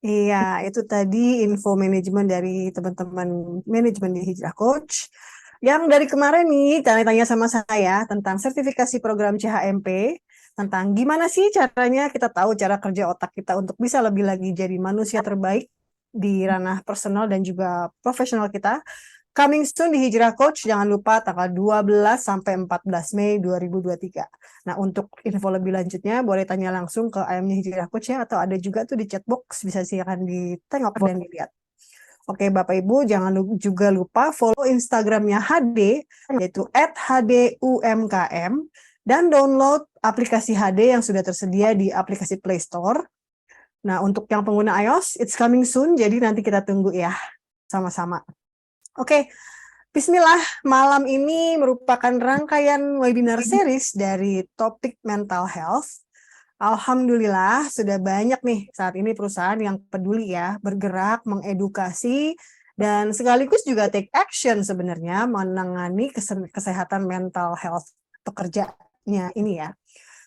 Iya, itu tadi info manajemen dari teman-teman manajemen di Hijrah Coach. Yang dari kemarin nih tanya-tanya sama saya tentang sertifikasi program CHMP, tentang gimana sih caranya kita tahu cara kerja otak kita untuk bisa lebih lagi jadi manusia terbaik di ranah personal dan juga profesional kita. Coming soon di Hijrah Coach, jangan lupa tanggal 12 sampai 14 Mei 2023. Nah, untuk info lebih lanjutnya, boleh tanya langsung ke AM-nya Hijrah Coach ya, atau ada juga tuh di chatbox, bisa silakan ditengok dan dilihat. Oke, Bapak Ibu, jangan juga lupa follow Instagramnya HD, yaitu @hdumkm, dan download aplikasi HD yang sudah tersedia di aplikasi Play Store. Nah, untuk yang pengguna iOS, it's coming soon, jadi nanti kita tunggu ya, sama-sama. Oke, Bismillah, malam ini merupakan rangkaian webinar series dari topik mental health. Alhamdulillah, sudah banyak nih saat ini perusahaan yang peduli ya, bergerak, mengedukasi, dan sekaligus juga take action sebenarnya menangani kesehatan mental health pekerjanya ini ya.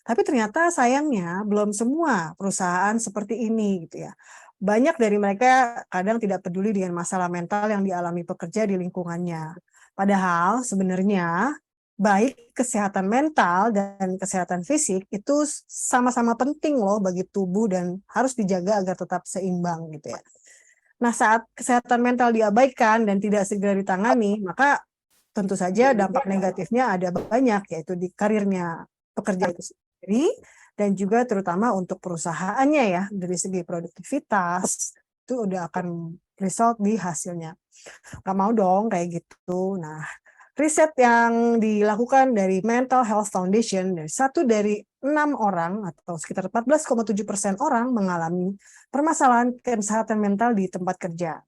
Tapi ternyata sayangnya belum semua perusahaan seperti ini gitu ya. Banyak dari mereka kadang tidak peduli dengan masalah mental yang dialami pekerja di lingkungannya. Padahal sebenarnya baik kesehatan mental dan kesehatan fisik itu sama-sama penting loh bagi tubuh dan harus dijaga agar tetap seimbang gitu ya. Nah, saat kesehatan mental diabaikan dan tidak segera ditangani, maka tentu saja dampak negatifnya ada banyak, yaitu di karirnya pekerja itu sendiri, dan juga terutama untuk perusahaannya ya, dari segi produktivitas, itu udah akan result di hasilnya. Nggak mau dong kayak gitu. Nah, riset yang dilakukan dari Mental Health Foundation, dari 1 dari 6 orang atau sekitar 14,7% orang mengalami permasalahan kesehatan mental di tempat kerja.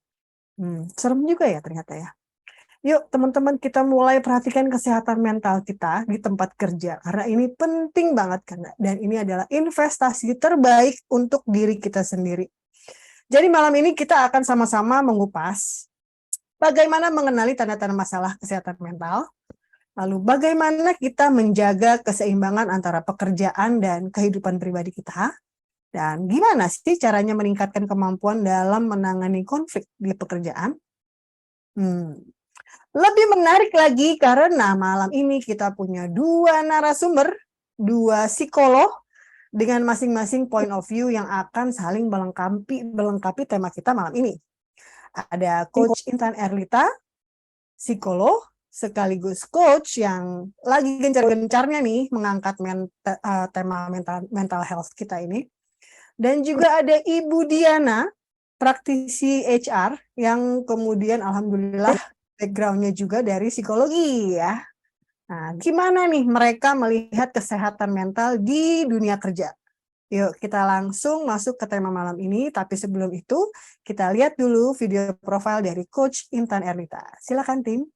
Serem juga ya ternyata ya. Yuk teman-teman kita mulai perhatikan kesehatan mental kita di tempat kerja karena ini penting banget kan, dan ini adalah investasi terbaik untuk diri kita sendiri. Jadi malam ini kita akan sama-sama mengupas bagaimana mengenali tanda-tanda masalah kesehatan mental, lalu bagaimana kita menjaga keseimbangan antara pekerjaan dan kehidupan pribadi kita, dan gimana sih caranya meningkatkan kemampuan dalam menangani konflik di pekerjaan. Hmm. Lebih menarik lagi karena malam ini kita punya 2 narasumber, 2 psikolog dengan masing-masing point of view yang akan saling melengkapi tema kita malam ini. Ada Coach Intan Erlita, psikolog, sekaligus coach yang lagi gencar-gencarnya nih mengangkat tema mental health kita ini. Dan juga ada Ibu Diana, praktisi HR yang kemudian alhamdulillah background-nya juga dari psikologi ya. Nah, gimana nih mereka melihat kesehatan mental di dunia kerja? Yuk kita langsung masuk ke tema malam ini, tapi sebelum itu kita lihat dulu video profil dari Coach Intan Erlita. Silakan tim.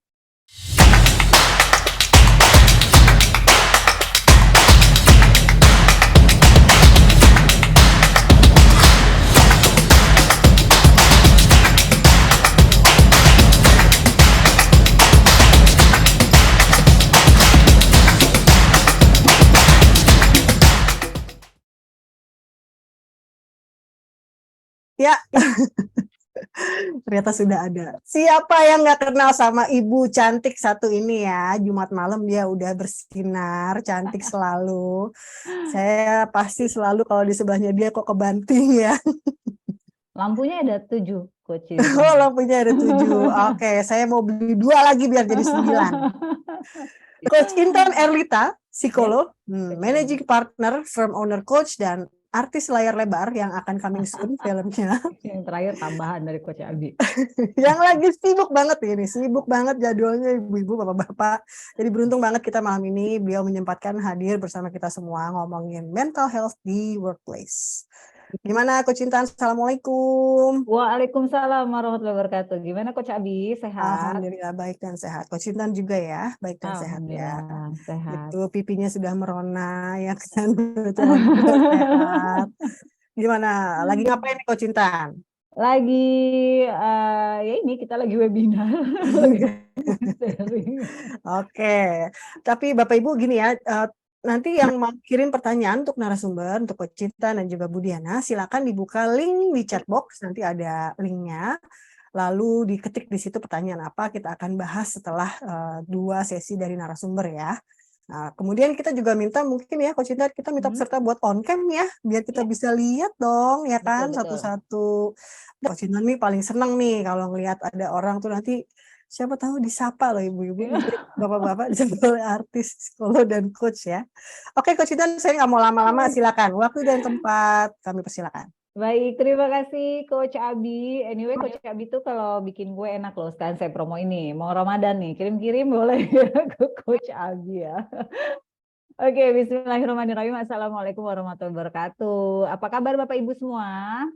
Ya, ternyata sudah ada. Siapa yang nggak kenal sama ibu cantik satu ini ya? Jumat malam dia udah bersinar, cantik selalu. Saya pasti selalu kalau di sebelahnya dia kok kebanting ya. Lampunya ada 7, Coach Oh, Intan. lampunya ada 7. Oke, saya mau beli 2 lagi biar jadi 9. Coach Intan Erlita, Ya, psikolog, Coach Abi. managing partner, firm owner coach, dan artis layar lebar yang akan coming soon filmnya. Yang terakhir tambahan dari Coach Abi. Yang lagi sibuk banget ini, sibuk banget jadwalnya ibu-ibu, bapak-bapak. Jadi beruntung banget kita malam ini beliau menyempatkan hadir bersama kita semua ngomongin mental health di workplace. Gimana Coach Intan? Assalamualaikum. Waalaikumsalam warahmatullahi wabarakatuh. Gimana Coach Abi? Sehat? Alhamdulillah baik dan sehat. Coach Intan juga ya, baik dan sehat ya. Alhamdulillah sehat. Itu pipinya sudah merona ya kan, berarti alhamdulillah sehat. Gimana? Lagi ngapain nih Coach Intan? Lagi ya ini kita lagi webinar, lagi sharing. Oke, tapi Bapak Ibu gini ya, nanti yang mau kirim pertanyaan untuk narasumber, untuk Coach Cinta dan juga Budiana, silakan dibuka link di chat box, nanti ada linknya. Lalu diketik di situ pertanyaan apa, kita akan bahas setelah 2 sesi dari narasumber ya. Nah, kemudian kita juga minta mungkin ya Coach Cinta, kita minta peserta buat on cam ya, biar kita bisa lihat dong ya kan satu-satu. Coach Cinta nih paling seneng nih kalau ngelihat ada orang tuh nanti siapa tahu disapa loh ibu-ibu, bapak-bapak disapa oleh artis, psikolog dan coach ya. Oke Coach Cinta, saya nggak mau lama-lama, silakan. Waktu dan tempat kami persilakan. Baik, terima kasih Coach Abi. Anyway, Coach Abi tuh kalau bikin gue enak loh. Sekarang saya promo ini. Mau Ramadan nih, kirim-kirim boleh ke Coach Abi ya. Oke, bismillahirrahmanirrahim. Assalamualaikum warahmatullahi wabarakatuh. Apa kabar Bapak Ibu semua?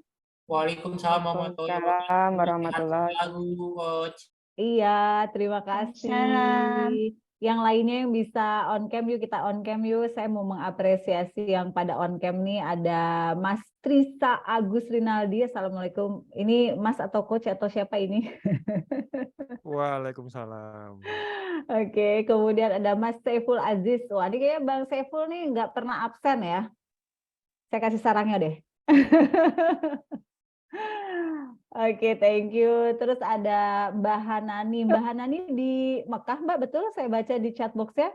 Waalaikumsalam warahmatullahi wabarakatuh. Warahmatullahi. Coach. Iya, terima kasih. Yang lainnya yang bisa on cam yuk, kita on cam yuk. Saya mau mengapresiasi yang pada on cam nih ada Mas Trisa Agus Rinaldi. Assalamualaikum. Ini Mas atau Coach atau siapa ini? Waalaikumsalam. Oke, kemudian ada Mas Saiful Aziz. Wah, ini kayaknya Bang Saiful nih nggak pernah absen ya. Saya kasih sarannya deh. Oke, thank you. Terus ada Mbak Hanani. Mbak Hanani di Mekah, Mbak, betul? Saya baca di chat box ya.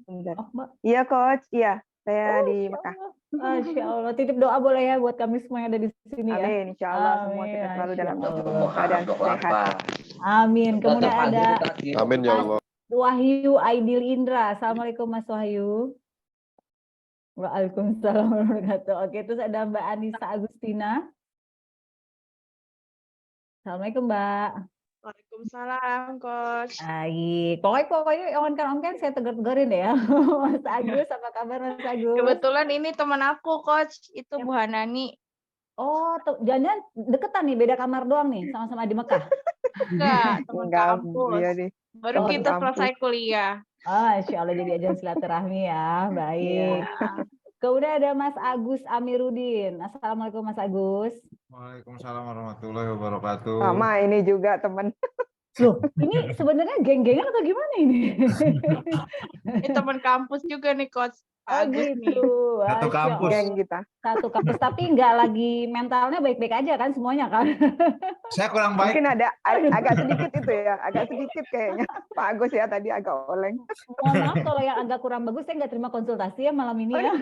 Oh, Mbak. Iya, Coach. Iya, saya Masya di Mekah. Allah. Masya Allah. Titip doa boleh ya buat kami semua yang ada di sini ya. Amin. Insya Allah semua Amin, kita selalu Masya dalam Allah. keadaan sehat. Amin. Kemudian ada Amin ya Allah. Wahyu Aidil Indra. Assalamualaikum Mas Wahyu. Waalaikumsalam warahmatullahi wabarakatuh. Oke, terus ada Mbak Anissa Agustina. Assalamualaikum Mbak. Waalaikumsalam, Coach. Baik. Pokoknya on-cam saya tegur-tegurin deh ya. Mas Agus, apa kabar Mas Agus? Kebetulan ini teman aku, Coach. Itu Bu Hanani. Oh, jangan deketan nih, beda kamar doang nih, sama-sama di Mekah. Enggak, teman kampus. Iya deh. Baru teman kita kampus. selesai kuliah. Masya Allah, jadi ajang silaturahmi ya. Baik. Kemudian ada Mas Agus Amiruddin. Assalamualaikum Mas Agus. Waalaikumsalam warahmatullahi wabarakatuh. Sama ini juga teman. Loh, ini sebenarnya geng-gengan atau gimana ini? Ini teman kampus juga nih, Coach. Oh Agus nih. gitu. Satu Masya kampus. Allah. Geng kita. Satu kampus, tapi nggak lagi mentalnya baik-baik aja kan semuanya kan? Saya kurang baik. Mungkin ada agak sedikit itu ya. Agak sedikit kayaknya. Pak Agus ya tadi agak oleng. Mohon maaf kalau yang agak kurang bagus, saya nggak terima konsultasi ya malam ini ya.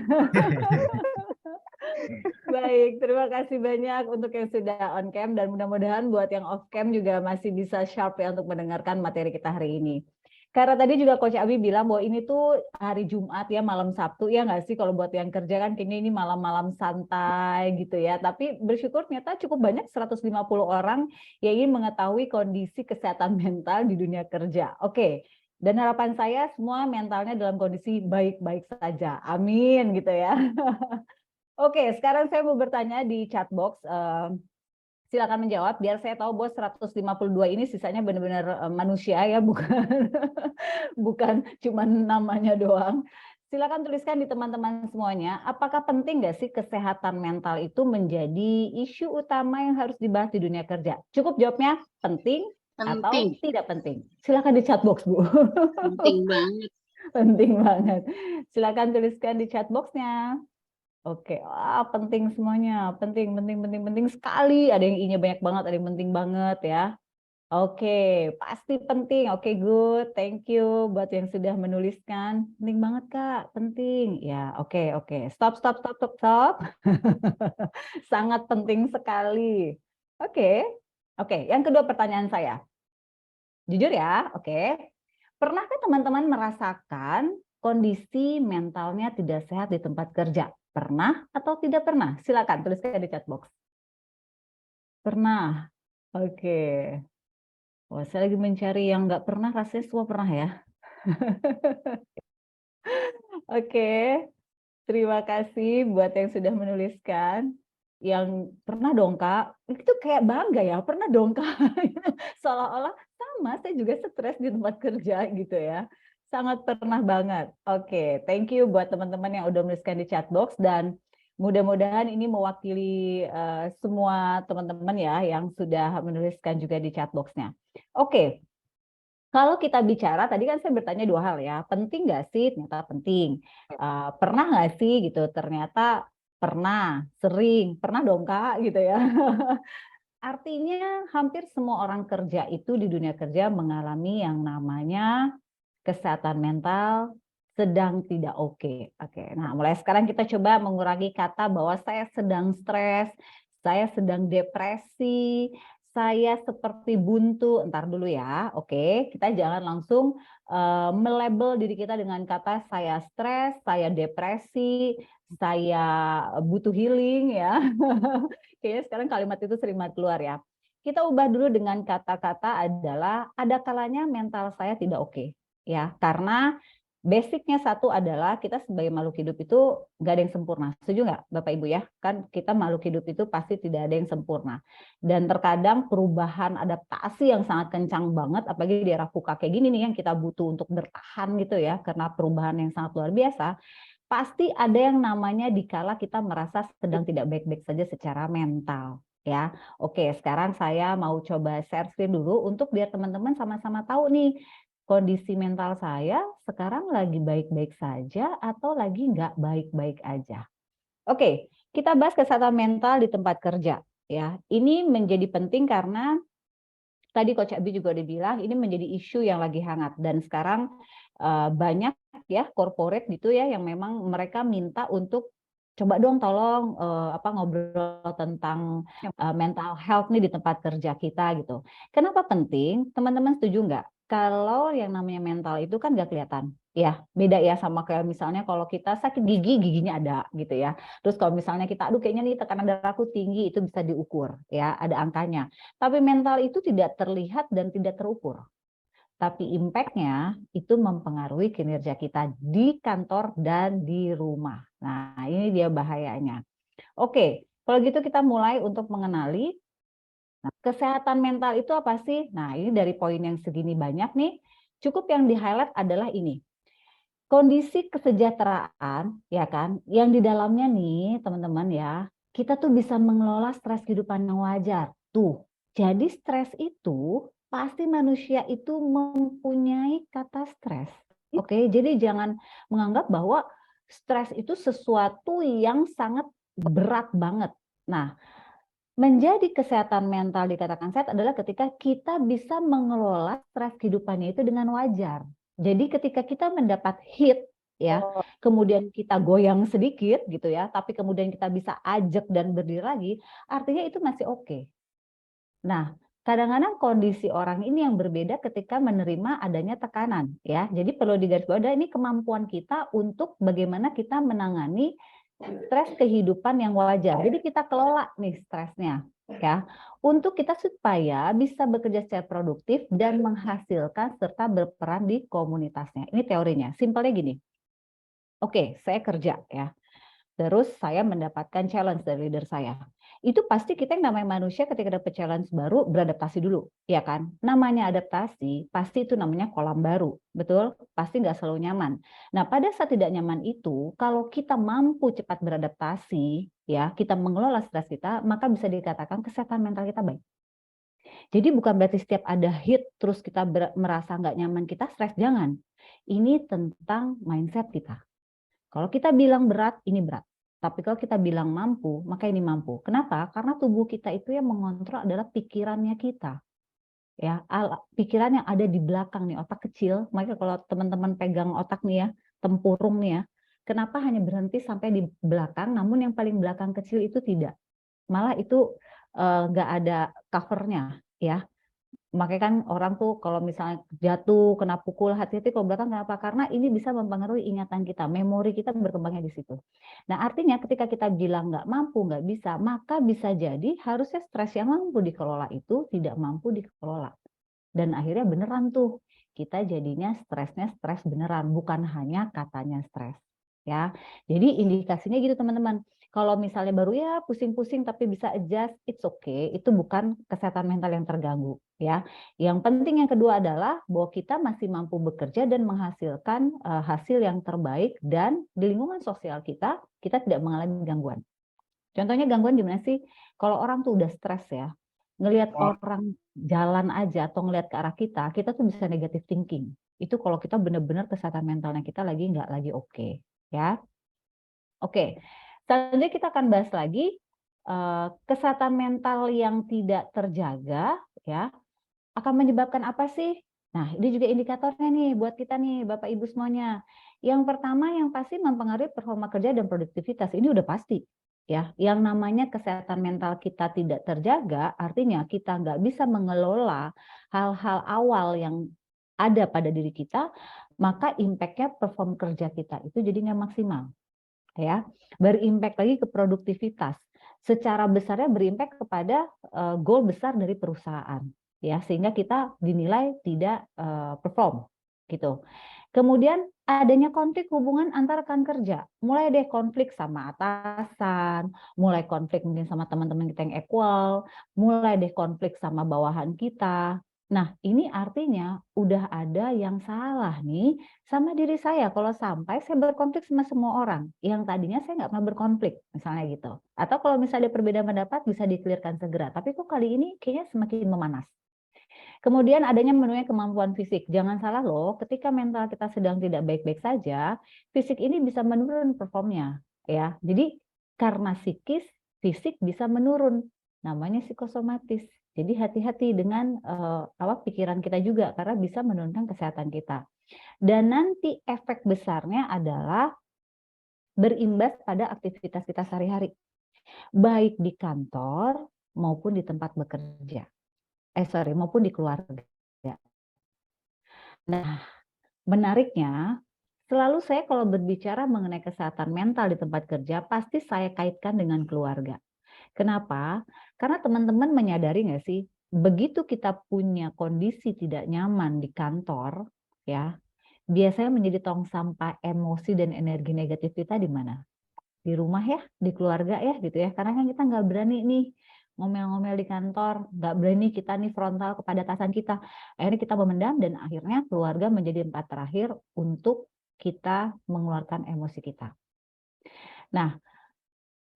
Baik, terima kasih banyak untuk yang sudah on cam dan mudah-mudahan buat yang off cam juga masih bisa sharp ya untuk mendengarkan materi kita hari ini. Karena tadi juga Coach Abi bilang bahwa ini tuh hari Jumat ya, malam Sabtu ya nggak sih, kalau buat yang kerja kan kayaknya ini malam-malam santai gitu ya. Tapi bersyukur ternyata cukup banyak 150 orang yang ingin mengetahui kondisi kesehatan mental di dunia kerja. Oke. Dan harapan saya semua mentalnya dalam kondisi baik-baik saja. Amin gitu ya. Oke, sekarang saya mau bertanya di chat box. Silakan menjawab biar saya tahu bos 152 ini sisanya benar-benar manusia ya, bukan bukan cuma namanya doang. Silakan tuliskan di teman-teman semuanya, apakah penting nggak sih kesehatan mental itu menjadi isu utama yang harus dibahas di dunia kerja? Cukup jawabnya penting atau tidak penting. Silakan di chat box, Bu. Penting banget. Penting banget. Silakan tuliskan di chat boxnya. Oke, penting semuanya, penting sekali. Ada yang I-nya banyak banget, ada yang penting banget ya. Oke, pasti penting. Oke, good, thank you buat yang sudah menuliskan. Penting banget Kak, penting. Ya, oke. Stop. Sangat penting sekali. Oke. Yang kedua pertanyaan saya. Jujur ya, oke. Pernahkah teman-teman merasakan kondisi mentalnya tidak sehat di tempat kerja? Pernah atau tidak pernah? Silakan tuliskan di chat box. Pernah. Oke. Oh, saya lagi mencari yang nggak pernah, rasanya semua pernah ya. Oke. Terima kasih buat yang sudah menuliskan. Yang pernah dong Kak, itu kayak bangga ya, pernah dong Kak. Seolah-olah sama, saya juga stres di tempat kerja gitu ya. Sangat pernah banget. Oke, thank you buat teman-teman yang udah menuliskan di chat box dan mudah-mudahan ini mewakili semua teman-teman ya yang sudah menuliskan juga di chat boxnya. Oke, Kalau kita bicara, tadi kan saya bertanya 2 hal ya, penting nggak sih? Ternyata penting. Pernah nggak sih gitu? Ternyata pernah, sering, pernah dong Kak gitu ya. Artinya hampir semua orang kerja itu di dunia kerja mengalami yang namanya kesehatan mental sedang tidak oke. Oke, nah mulai sekarang kita coba mengurangi kata bahwa saya sedang stres, saya sedang depresi, saya seperti buntu. Entar dulu ya, oke. Kita jangan langsung melabel diri kita dengan kata saya stres, saya depresi, saya butuh healing ya. Kayaknya sekarang kalimat itu sering banget keluar ya. Kita ubah dulu dengan kata-kata adalah ada kalanya mental saya tidak oke. Ya, karena basicnya satu adalah kita sebagai makhluk hidup itu nggak ada yang sempurna. Setuju nggak Bapak Ibu ya? Kan kita makhluk hidup itu pasti tidak ada yang sempurna. Dan terkadang perubahan adaptasi yang sangat kencang banget, apalagi di era VUCA kayak gini nih yang kita butuh untuk bertahan gitu ya, karena perubahan yang sangat luar biasa, pasti ada yang namanya dikala kita merasa sedang tidak baik-baik saja secara mental. Ya, oke. Sekarang saya mau coba share screen dulu untuk biar teman-teman sama-sama tahu nih kondisi mental saya sekarang lagi baik-baik saja atau lagi nggak baik-baik aja. Oke, kita bahas kesehatan mental di tempat kerja. Ya, ini menjadi penting karena tadi Coach Abi juga udah bilang ini menjadi isu yang lagi hangat dan sekarang banyak ya corporate gitu ya yang memang mereka minta untuk coba dong tolong ngobrol tentang mental health nih di tempat kerja kita gitu. Kenapa penting? Teman-teman setuju nggak? Kalau yang namanya mental itu kan nggak kelihatan, ya beda ya sama kayak misalnya kalau kita sakit gigi, giginya ada gitu ya. Terus kalau misalnya kita, aduh kayaknya nih tekanan darahku tinggi, itu bisa diukur ya, ada angkanya. Tapi mental itu tidak terlihat dan tidak terukur. Tapi impact-nya itu mempengaruhi kinerja kita di kantor dan di rumah. Nah, ini dia bahayanya. Oke, kalau gitu kita mulai untuk mengenali nah, kesehatan mental itu apa sih? Nah, ini dari poin yang segini banyak nih, cukup yang di-highlight adalah ini. Kondisi kesejahteraan, ya kan, yang di dalamnya nih, teman-teman ya, kita tuh bisa mengelola stres kehidupan yang wajar. Tuh, jadi stres itu pasti manusia itu mempunyai kata stres. Oke, jadi jangan menganggap bahwa stres itu sesuatu yang sangat berat banget. Nah, menjadi kesehatan mental dikatakan sehat adalah ketika kita bisa mengelola stres kehidupannya itu dengan wajar. Jadi ketika kita mendapat hit ya, kemudian kita goyang sedikit gitu ya, tapi kemudian kita bisa ajak dan berdiri lagi, artinya itu masih oke. Nah, kadang-kadang kondisi orang ini yang berbeda ketika menerima adanya tekanan ya. Jadi perlu digarisbawahi ini kemampuan kita untuk bagaimana kita menangani stres kehidupan yang wajar. Jadi kita kelola nih stresnya ya untuk kita supaya bisa bekerja secara produktif dan menghasilkan serta berperan di komunitasnya. Ini teorinya. Simpelnya gini. Oke, saya kerja ya. Terus saya mendapatkan challenge dari leader saya. Itu pasti kita yang namanya manusia ketika dapat challenge baru beradaptasi dulu, ya kan? Namanya adaptasi, pasti itu namanya kolam baru, betul? Pasti nggak selalu nyaman. Nah, pada saat tidak nyaman itu, kalau kita mampu cepat beradaptasi, ya, kita mengelola stres kita, maka bisa dikatakan kesehatan mental kita baik. Jadi bukan berarti setiap ada hit terus kita merasa nggak nyaman, kita stres, jangan. Ini tentang mindset kita. Kalau kita bilang berat, ini berat. Tapi kalau kita bilang mampu, maka ini mampu. Kenapa? Karena tubuh kita itu yang mengontrol adalah pikirannya kita. Ya, pikiran yang ada di belakang nih, otak kecil. Makanya kalau teman-teman pegang otak nih ya, tempurung nih ya, kenapa hanya berhenti sampai di belakang, namun yang paling belakang kecil itu tidak. Malah itu nggak ada covernya ya. Makanya kan orang tuh kalau misalnya jatuh, kena pukul, hati-hati kalau belakang kenapa? Karena ini bisa mempengaruhi ingatan kita, memori kita berkembangnya di situ. Nah artinya ketika kita bilang nggak mampu, nggak bisa, maka bisa jadi harusnya stres yang mampu dikelola itu tidak mampu dikelola. Dan akhirnya beneran tuh, kita jadinya stresnya stres beneran, bukan hanya katanya stres. Ya, jadi indikasinya gitu teman-teman. Kalau misalnya baru ya pusing-pusing tapi bisa adjust, it's okay. Itu bukan kesehatan mental yang terganggu. Ya, yang penting yang kedua adalah bahwa kita masih mampu bekerja dan menghasilkan hasil yang terbaik dan di lingkungan sosial kita tidak mengalami gangguan. Contohnya gangguan gimana sih? Kalau orang tuh udah stres ya, ngelihat orang jalan aja atau ngelihat ke arah kita tuh bisa negative thinking. Itu kalau kita benar-benar kesehatan mentalnya kita nggak lagi oke, ya. Oke, selanjutnya kita akan bahas lagi kesehatan mental yang tidak terjaga, ya, akan menyebabkan apa sih? Nah, ini juga indikatornya nih buat kita nih, Bapak Ibu semuanya. Yang pertama yang pasti mempengaruhi performa kerja dan produktivitas. Ini udah pasti. Ya, yang namanya kesehatan mental kita tidak terjaga, artinya kita nggak bisa mengelola hal-hal awal yang ada pada diri kita, maka impact-nya perform kerja kita itu jadi nggak maksimal. Ya, berimpact lagi ke produktivitas. Secara besarnya berimpact kepada goal besar dari perusahaan. Ya, sehingga kita dinilai tidak perform gitu. Kemudian adanya konflik hubungan antar rekan kerja. Mulai deh konflik sama atasan, mulai konflik mungkin sama teman-teman kita yang equal, mulai deh konflik sama bawahan kita. Nah, ini artinya udah ada yang salah nih sama diri saya kalau sampai saya berkonflik sama semua orang yang tadinya saya nggak pernah berkonflik, misalnya gitu. Atau kalau misalnya ada perbedaan pendapat bisa dikelirkan segera, tapi kok kali ini kayaknya semakin memanas. Kemudian adanya menurunnya kemampuan fisik. Jangan salah loh, ketika mental kita sedang tidak baik-baik saja, fisik ini bisa menurun performnya, ya. Jadi karena psikis, fisik bisa menurun. Namanya psikosomatis. Jadi hati-hati dengan pikiran kita juga karena bisa menurunkan kesehatan kita. Dan nanti efek besarnya adalah berimbas pada aktivitas kita sehari-hari, baik di kantor maupun di tempat bekerja. Maupun di keluarga. Nah, menariknya, selalu saya kalau berbicara mengenai kesehatan mental di tempat kerja, pasti saya kaitkan dengan keluarga. Kenapa? Karena teman-teman menyadari nggak sih, begitu kita punya kondisi tidak nyaman di kantor, ya, biasanya menjadi tong sampah emosi dan energi negatif kita di mana? Di rumah ya, di keluarga ya, gitu ya. Karena kan kita nggak berani nih ngomel-ngomel di kantor, nggak berani kita nih frontal kepada atasan kita. Akhirnya kita memendam dan akhirnya keluarga menjadi tempat terakhir untuk kita mengeluarkan emosi kita. Nah,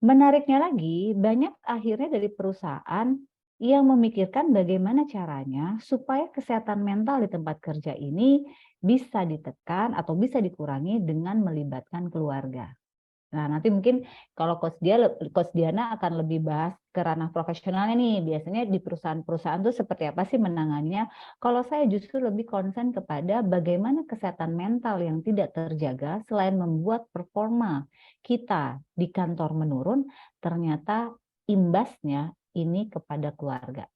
menariknya lagi, banyak akhirnya dari perusahaan yang memikirkan bagaimana caranya supaya kesehatan mental di tempat kerja ini bisa ditekan atau bisa dikurangi dengan melibatkan keluarga. Nah, nanti mungkin kalau Coach Diana akan lebih bahas ke ranah profesionalnya nih. Biasanya di perusahaan-perusahaan itu seperti apa sih menangannya? Kalau saya justru lebih konsen kepada bagaimana kesehatan mental yang tidak terjaga selain membuat performa kita di kantor menurun, ternyata imbasnya ini kepada keluarga.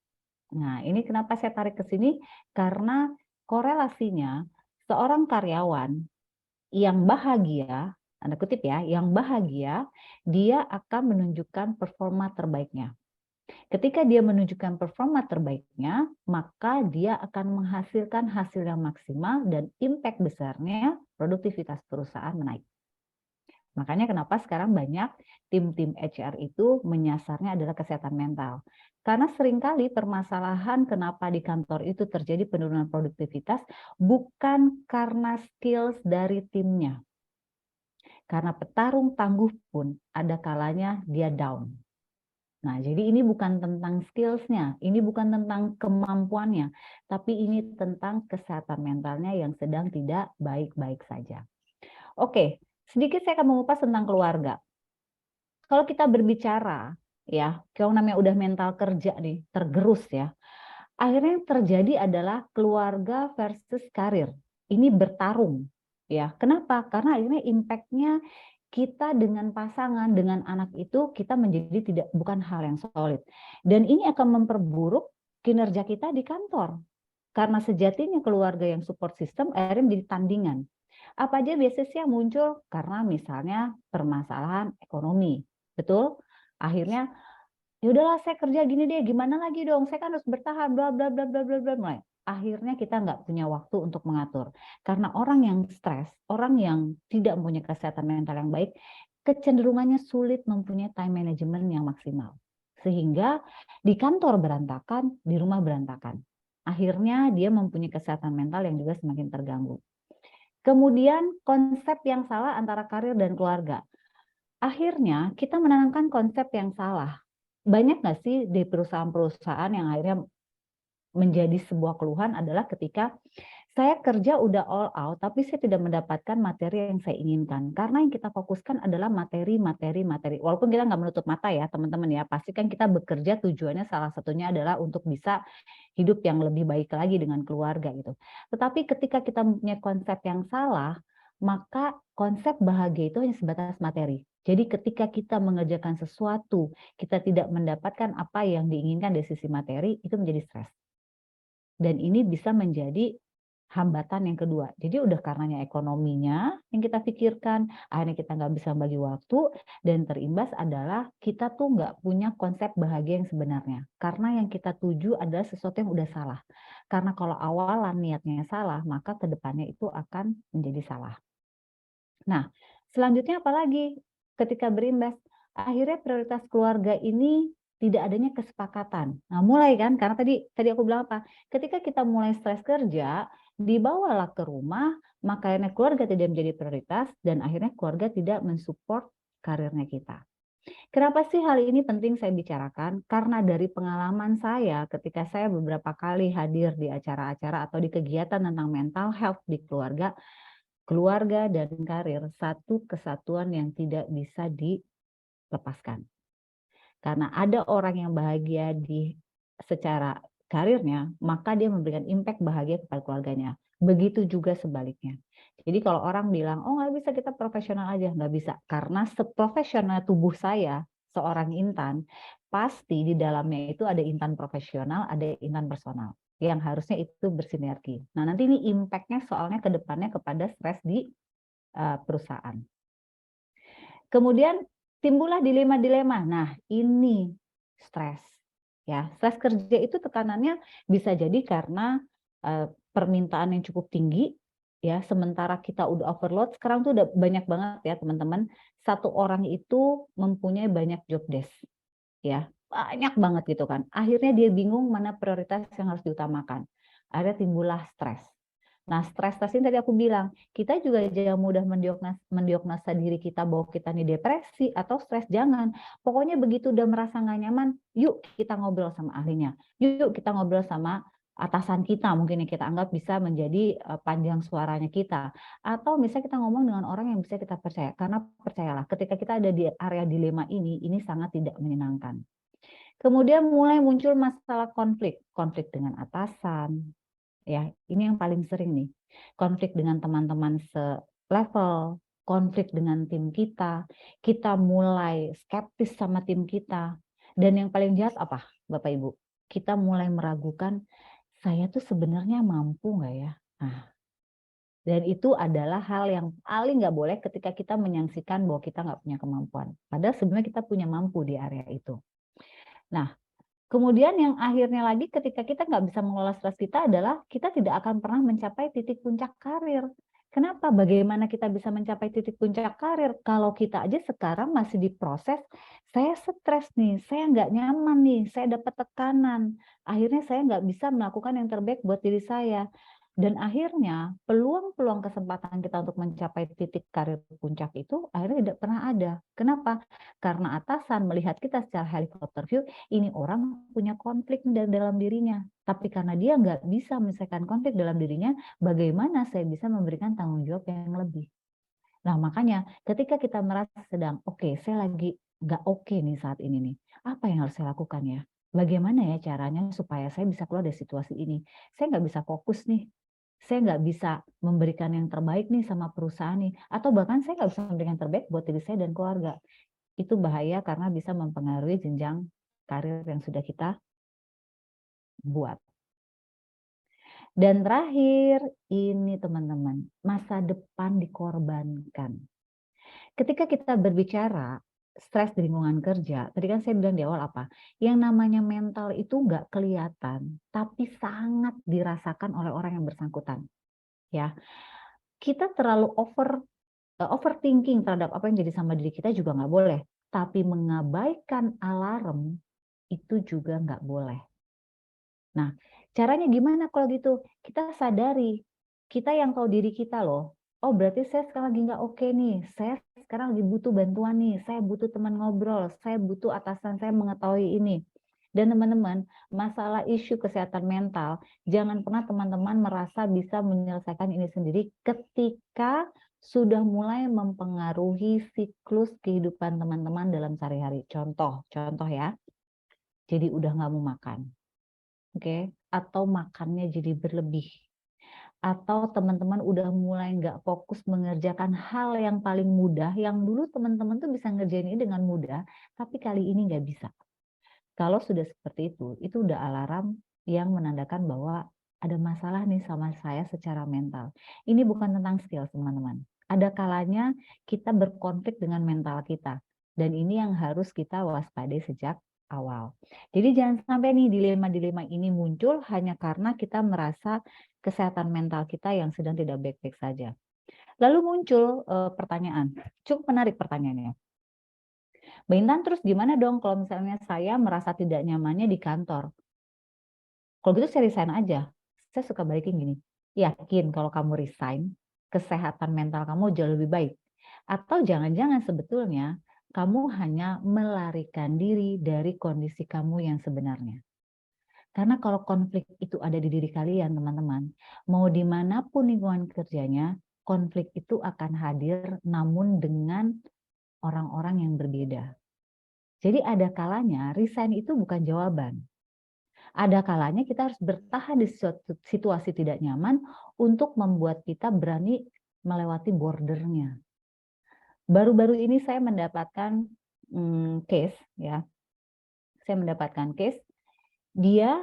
Nah, ini kenapa saya tarik ke sini? Karena korelasinya seorang karyawan yang bahagia, tanda kutip ya, yang bahagia, dia akan menunjukkan performa terbaiknya. Ketika dia menunjukkan performa terbaiknya, maka dia akan menghasilkan hasil yang maksimal dan impact besarnya produktivitas perusahaan menaik. Makanya kenapa sekarang banyak tim-tim HR itu menyasarnya adalah kesehatan mental. Karena seringkali permasalahan kenapa di kantor itu terjadi penurunan produktivitas bukan karena skills dari timnya. Karena petarung tangguh pun ada kalanya dia down. Nah, jadi ini bukan tentang skills-nya, ini bukan tentang kemampuannya, tapi ini tentang kesehatan mentalnya yang sedang tidak baik-baik saja. Oke, sedikit saya akan mengupas tentang keluarga. Kalau kita berbicara, ya, kalau namanya udah mental kerja nih, tergerus ya, akhirnya yang terjadi adalah keluarga versus karir. Ini bertarung. Ya, kenapa? Karena akhirnya impact-nya kita dengan pasangan, dengan anak itu kita menjadi bukan hal yang solid. Dan ini akan memperburuk kinerja kita di kantor. Karena sejatinya keluarga yang support system akhirnya menjadi tandingan. Apa aja biasanya sih yang muncul? Karena misalnya permasalahan ekonomi. Betul? Akhirnya ya udahlah saya kerja gini deh, gimana lagi dong? Saya kan harus bertahan, bla bla bla bla bla bla. Mulai. Akhirnya kita nggak punya waktu untuk mengatur. Karena orang yang stres, orang yang tidak mempunyai kesehatan mental yang baik, kecenderungannya sulit mempunyai time management yang maksimal. Sehingga di kantor berantakan, di rumah berantakan. Akhirnya dia mempunyai kesehatan mental yang juga semakin terganggu. Kemudian konsep yang salah antara karir dan keluarga. Akhirnya kita menanamkan konsep yang salah. banyak nggak sih di perusahaan-perusahaan yang akhirnya menjadi sebuah keluhan adalah ketika saya kerja udah all out, tapi saya tidak mendapatkan materi yang saya inginkan. Karena yang kita fokuskan adalah materi. Walaupun kita nggak menutup mata ya, teman-teman ya. Pasti kan kita bekerja tujuannya salah satunya adalah untuk bisa hidup yang lebih baik lagi dengan keluarga gitu. Tetapi ketika kita punya konsep yang salah, maka konsep bahagia itu hanya sebatas materi. Jadi ketika kita mengerjakan sesuatu, kita tidak mendapatkan apa yang diinginkan dari sisi materi, itu menjadi stres. Dan ini bisa menjadi hambatan yang kedua. Jadi udah karenanya ekonominya yang kita pikirkan, akhirnya kita nggak bisa bagi waktu, dan terimbas adalah kita tuh nggak punya konsep bahagia yang sebenarnya. Karena yang kita tuju adalah sesuatu yang udah salah. Karena kalau awalan niatnya salah, maka kedepannya itu akan menjadi salah. Nah, selanjutnya apalagi ketika berimbas, akhirnya prioritas keluarga ini tidak adanya kesepakatan. Nah, mulai kan, karena tadi aku bilang apa? Ketika kita mulai stres kerja, dibawalah ke rumah, maka akhirnya keluarga tidak menjadi prioritas dan akhirnya keluarga tidak mensupport karirnya kita. Kenapa sih hal ini penting saya bicarakan? Karena dari pengalaman saya ketika saya beberapa kali hadir di acara-acara atau di kegiatan tentang mental health di keluarga dan karir, satu kesatuan yang tidak bisa dilepaskan. Karena ada orang yang bahagia secara karirnya, maka dia memberikan impact bahagia kepada keluarganya. Begitu juga sebaliknya. Jadi kalau orang bilang, oh nggak bisa kita profesional aja, nggak bisa. Karena seprofesional tubuh saya, seorang Intan, pasti di dalamnya itu ada Intan profesional, ada Intan personal. Yang harusnya itu bersinergi. Nah nanti ini impact-nya soalnya ke depannya kepada stres di perusahaan. Kemudian timbullah dilema-dilema. Nah ini stres. Ya, stres kerja itu tekanannya bisa jadi karena permintaan yang cukup tinggi, ya. Sementara kita udah overload, sekarang tuh udah banyak banget ya teman-teman. Satu orang itu mempunyai banyak job desk, ya, banyak banget gitu kan. Akhirnya dia bingung mana prioritas yang harus diutamakan. Akhirnya timbullah stres. Nah, stres ini tadi aku bilang, kita juga jangan mudah mendiagnosa diri kita bahwa kita nih depresi atau stres, jangan. Pokoknya begitu udah merasa nggak nyaman, yuk kita ngobrol sama ahlinya. Yuk kita ngobrol sama atasan kita, mungkin yang kita anggap bisa menjadi panjang suaranya kita. Atau misalnya kita ngomong dengan orang yang bisa kita percaya. Karena percayalah, ketika kita ada di area dilema ini sangat tidak menyenangkan. Kemudian mulai muncul masalah konflik dengan atasan. Ya, ini yang paling sering nih. Konflik dengan teman-teman selevel, konflik dengan tim kita mulai skeptis sama tim kita. Dan yang paling jahat apa, Bapak Ibu? Kita mulai meragukan, saya tuh sebenarnya mampu nggak ya? Nah, dan itu adalah hal yang paling nggak boleh ketika kita menyaksikan bahwa kita nggak punya kemampuan. Padahal sebenarnya kita punya mampu di area itu. Nah, kemudian yang akhirnya lagi ketika kita nggak bisa mengelola stres kita adalah kita tidak akan pernah mencapai titik puncak karir. Kenapa? Bagaimana kita bisa mencapai titik puncak karir? Kalau kita aja sekarang masih diproses, saya stres nih, saya nggak nyaman nih, saya dapat tekanan. Akhirnya saya nggak bisa melakukan yang terbaik buat diri saya. Dan akhirnya peluang-peluang kesempatan kita untuk mencapai titik karir puncak itu akhirnya tidak pernah ada. Kenapa? Karena atasan melihat kita secara helikopter view, ini orang punya konflik dalam dirinya. Tapi karena dia nggak bisa menyelesaikan konflik dalam dirinya, bagaimana saya bisa memberikan tanggung jawab yang lebih? Nah makanya ketika kita merasa sedang, oke, saya lagi nggak oke nih saat ini nih. Apa yang harus saya lakukan ya? Bagaimana ya caranya supaya saya bisa keluar dari situasi ini? Saya nggak bisa fokus nih. Saya nggak bisa memberikan yang terbaik nih sama perusahaan nih. Atau bahkan saya nggak bisa memberikan yang terbaik buat diri saya dan keluarga. Itu bahaya karena bisa mempengaruhi jenjang karir yang sudah kita buat. Dan terakhir, ini teman-teman, masa depan dikorbankan. Ketika kita berbicara stres di lingkungan kerja, tadi kan saya bilang di awal apa? Yang namanya mental itu nggak kelihatan, tapi sangat dirasakan oleh orang yang bersangkutan. Ya, kita terlalu overthinking terhadap apa yang jadi sama diri kita juga nggak boleh. Tapi mengabaikan alarm itu juga nggak boleh. Nah, caranya gimana kalau gitu? Kita sadari, kita yang tahu diri kita loh. oh berarti saya sekarang lagi nggak oke nih, saya sekarang lagi butuh bantuan nih, saya butuh teman ngobrol, saya butuh atasan saya mengetahui ini. Dan teman-teman, masalah isu kesehatan mental, jangan pernah teman-teman merasa bisa menyelesaikan ini sendiri ketika sudah mulai mempengaruhi siklus kehidupan teman-teman dalam sehari-hari. Contoh ya, jadi udah nggak mau makan, oke? Atau makannya jadi berlebih. Atau teman-teman udah mulai nggak fokus mengerjakan hal yang paling mudah, yang dulu teman-teman tuh bisa ngerjain ini dengan mudah, tapi kali ini nggak bisa. Kalau sudah seperti itu udah alarm yang menandakan bahwa ada masalah nih sama saya secara mental. Ini bukan tentang skill, teman-teman. Ada kalanya kita berkonflik dengan mental kita. Dan ini yang harus kita waspadai sejak awal. Jadi jangan sampai nih dilema-dilema ini muncul hanya karena kita merasa kesehatan mental kita yang sedang tidak baik-baik saja. Lalu muncul pertanyaan, cukup menarik pertanyaannya. Mbak Intan, terus gimana dong kalau misalnya saya merasa tidak nyamannya di kantor? Kalau gitu saya resign aja. Saya suka balikin gini, yakin kalau kamu resign, kesehatan mental kamu jauh lebih baik. Atau jangan-jangan sebetulnya kamu hanya melarikan diri dari kondisi kamu yang sebenarnya. Karena kalau konflik itu ada di diri kalian, teman-teman, mau dimanapun lingkungan kerjanya, konflik itu akan hadir namun dengan orang-orang yang berbeda. Jadi ada kalanya resign itu bukan jawaban. Ada kalanya kita harus bertahan di suatu situasi tidak nyaman untuk membuat kita berani melewati bordernya. Baru-baru ini saya mendapatkan case, ya. Saya mendapatkan case, dia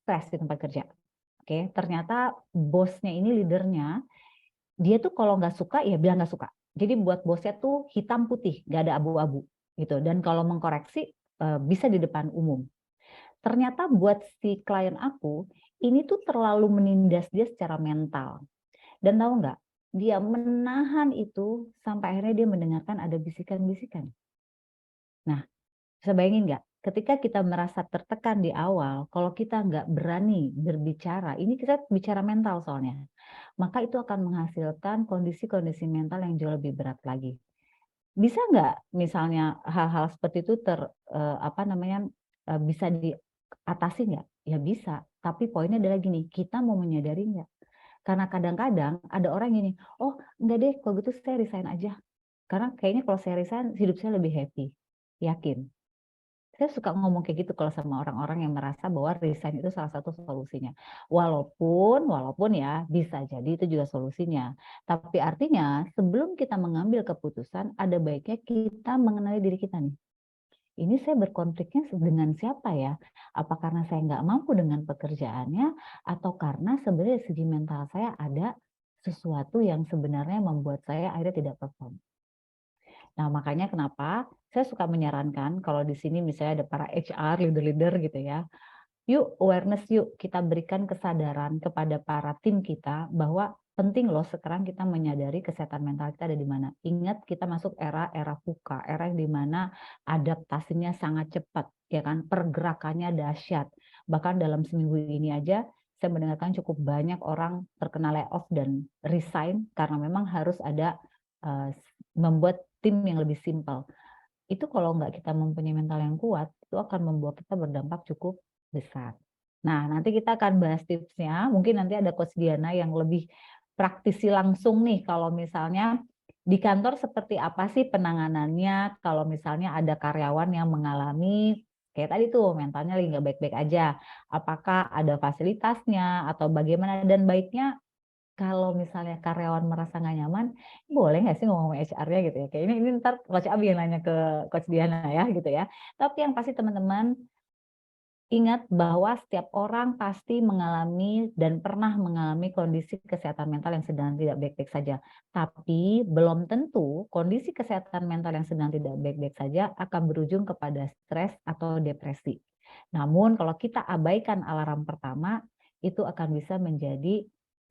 stres di tempat kerja. Oke, ternyata bosnya ini, leadernya, dia tuh kalau nggak suka ya bilang nggak suka. Jadi buat bosnya tuh hitam putih, nggak ada abu-abu gitu. Dan kalau mengkoreksi bisa di depan umum. Ternyata buat si klien aku ini tuh terlalu menindas dia secara mental. Dan tahu nggak? Dia menahan itu sampai akhirnya dia mendengarkan ada bisikan-bisikan. Nah, bisa bayangin nggak? Ketika kita merasa tertekan di awal, kalau kita nggak berani berbicara, ini kita bicara mental soalnya, maka itu akan menghasilkan kondisi-kondisi mental yang jauh lebih berat lagi. Bisa nggak misalnya hal-hal seperti itu bisa diatasi nggak? Ya bisa, tapi poinnya adalah gini, kita mau menyadari nggak? Karena kadang-kadang ada orang gini, oh enggak deh, kalau gitu saya resign aja. Karena kayaknya kalau saya resign, hidup saya lebih happy. Yakin? Saya suka ngomong kayak gitu kalau sama orang-orang yang merasa bahwa resign itu salah satu solusinya. Walaupun ya bisa jadi itu juga solusinya. Tapi artinya sebelum kita mengambil keputusan, ada baiknya kita mengenali diri kita nih. Ini saya berkonfliknya dengan siapa ya? Apa karena saya nggak mampu dengan pekerjaannya? Atau karena sebenarnya segi mental saya ada sesuatu yang sebenarnya membuat saya akhirnya tidak perform. Nah, makanya kenapa saya suka menyarankan kalau di sini misalnya ada para HR, leader-leader gitu ya. Yuk awareness, yuk kita berikan kesadaran kepada para tim kita bahwa penting loh sekarang kita menyadari kesehatan mental kita ada di mana. Ingat kita masuk era VUCA, era yang di mana adaptasinya sangat cepat, ya kan? Pergerakannya dahsyat. Bahkan dalam seminggu ini aja saya mendengarkan cukup banyak orang terkena layoff dan resign karena memang harus ada membuat tim yang lebih simpel. Itu kalau nggak kita mempunyai mental yang kuat, itu akan membuat kita berdampak cukup besar. Nah, nanti kita akan bahas tipsnya. Mungkin nanti ada Coach Diana yang lebih praktisi langsung nih. Kalau misalnya di kantor seperti apa sih penanganannya? Kalau misalnya ada karyawan yang mengalami kayak tadi tuh mentalnya lagi nggak baik-baik aja. Apakah ada fasilitasnya atau bagaimana? Dan baiknya kalau misalnya karyawan merasa nggak nyaman, boleh nggak sih ngomong sama HR-nya gitu ya? Kayak ini ntar Coach Abi yang nanya ke Coach Diana ya gitu ya. Tapi yang pasti teman-teman ingat bahwa setiap orang pasti mengalami dan pernah mengalami kondisi kesehatan mental yang sedang tidak baik-baik saja. Tapi belum tentu kondisi kesehatan mental yang sedang tidak baik-baik saja akan berujung kepada stres atau depresi. Namun kalau kita abaikan alarm pertama, itu akan bisa menjadi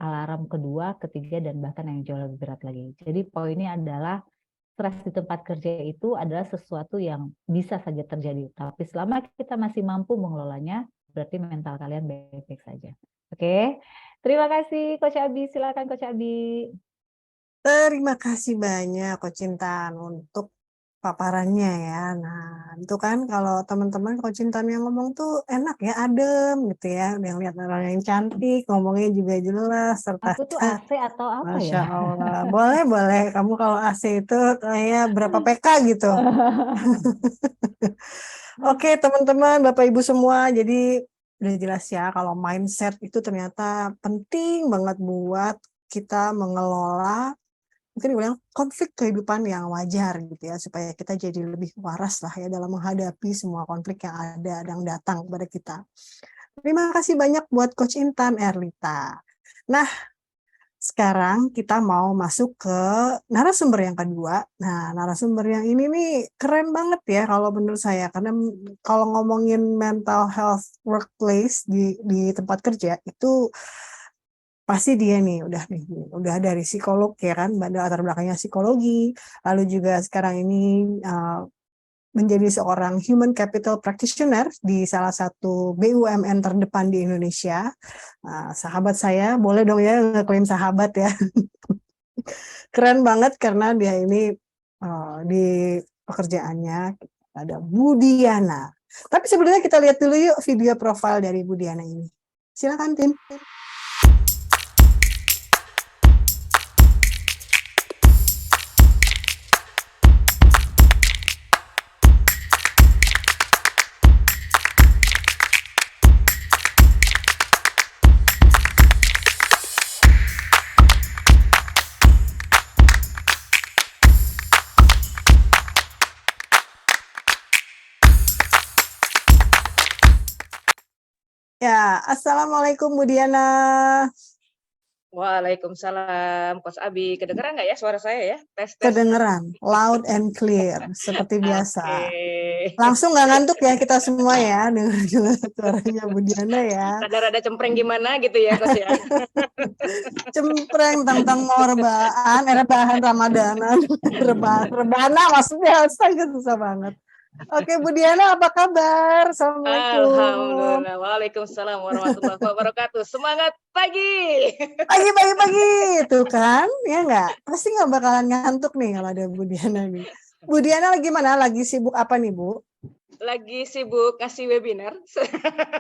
alarm kedua, ketiga, dan bahkan yang jauh lebih berat lagi. Jadi poinnya adalah stres di tempat kerja itu adalah sesuatu yang bisa saja terjadi. Tapi selama kita masih mampu mengelolanya, berarti mental kalian baik-baik saja. Oke? Terima kasih Coach Abi, silakan Coach Abi. Terima kasih banyak Coach Intan untuk paparannya ya. Nah, itu kan kalau teman-teman Coach Intan yang ngomong tuh enak ya, adem gitu ya. Yang lihat orang yang cantik, ngomongnya juga jelas, serta Aku tuh AC atau apa Masya ya? Allah. Boleh, boleh. Kamu kalau AC itu kayak berapa PK gitu. Oke, teman-teman, Bapak Ibu semua. Jadi udah jelas ya kalau mindset itu ternyata penting banget buat kita mengelola mungkin bilang konflik kehidupan yang wajar gitu ya supaya kita jadi lebih waras lah ya dalam menghadapi semua konflik yang ada dan datang kepada kita. Terima kasih banyak buat Coach Intan Erlita. Nah, sekarang kita mau masuk ke narasumber yang kedua. Nah, narasumber yang ini nih keren banget ya kalau menurut saya karena kalau ngomongin mental health workplace di tempat kerja itu pasti dia nih udah dari psikolog ya kan, latar belakangnya psikologi, lalu juga sekarang ini menjadi seorang human capital practitioner di salah satu BUMN terdepan di Indonesia. Sahabat saya, boleh dong ya ngeklaim sahabat ya. Keren banget karena dia ini di pekerjaannya ada Budiana. Tapi sebelumnya kita lihat dulu yuk video profil dari Budiana ini. Silakan Tim. Ya, Assalamualaikum Budiana. Waalaikumsalam, Coach Abi. Kedengeran nggak ya suara saya ya? Tes. Kedengeran, loud and clear, seperti biasa. Oke. Langsung nggak ngantuk ya kita semua ya dengan suaranya Budiana ya. Rada-rada cempreng gimana gitu ya, Coach ya? Cempreng tentang mau rebahan Ramadanan, rebana maksudnya, astaga susah banget. Oke, Budiana apa kabar? Assalamualaikum. Alhamdulillah. Waalaikumsalam warahmatullahi wabarakatuh. Semangat pagi. Pagi, tuh kan? Ya nggak? Pasti nggak bakalan ngantuk nih kalau ada Budiana nih. Budiana lagi mana? Lagi sibuk apa nih, Bu? Lagi sibuk kasih webinar.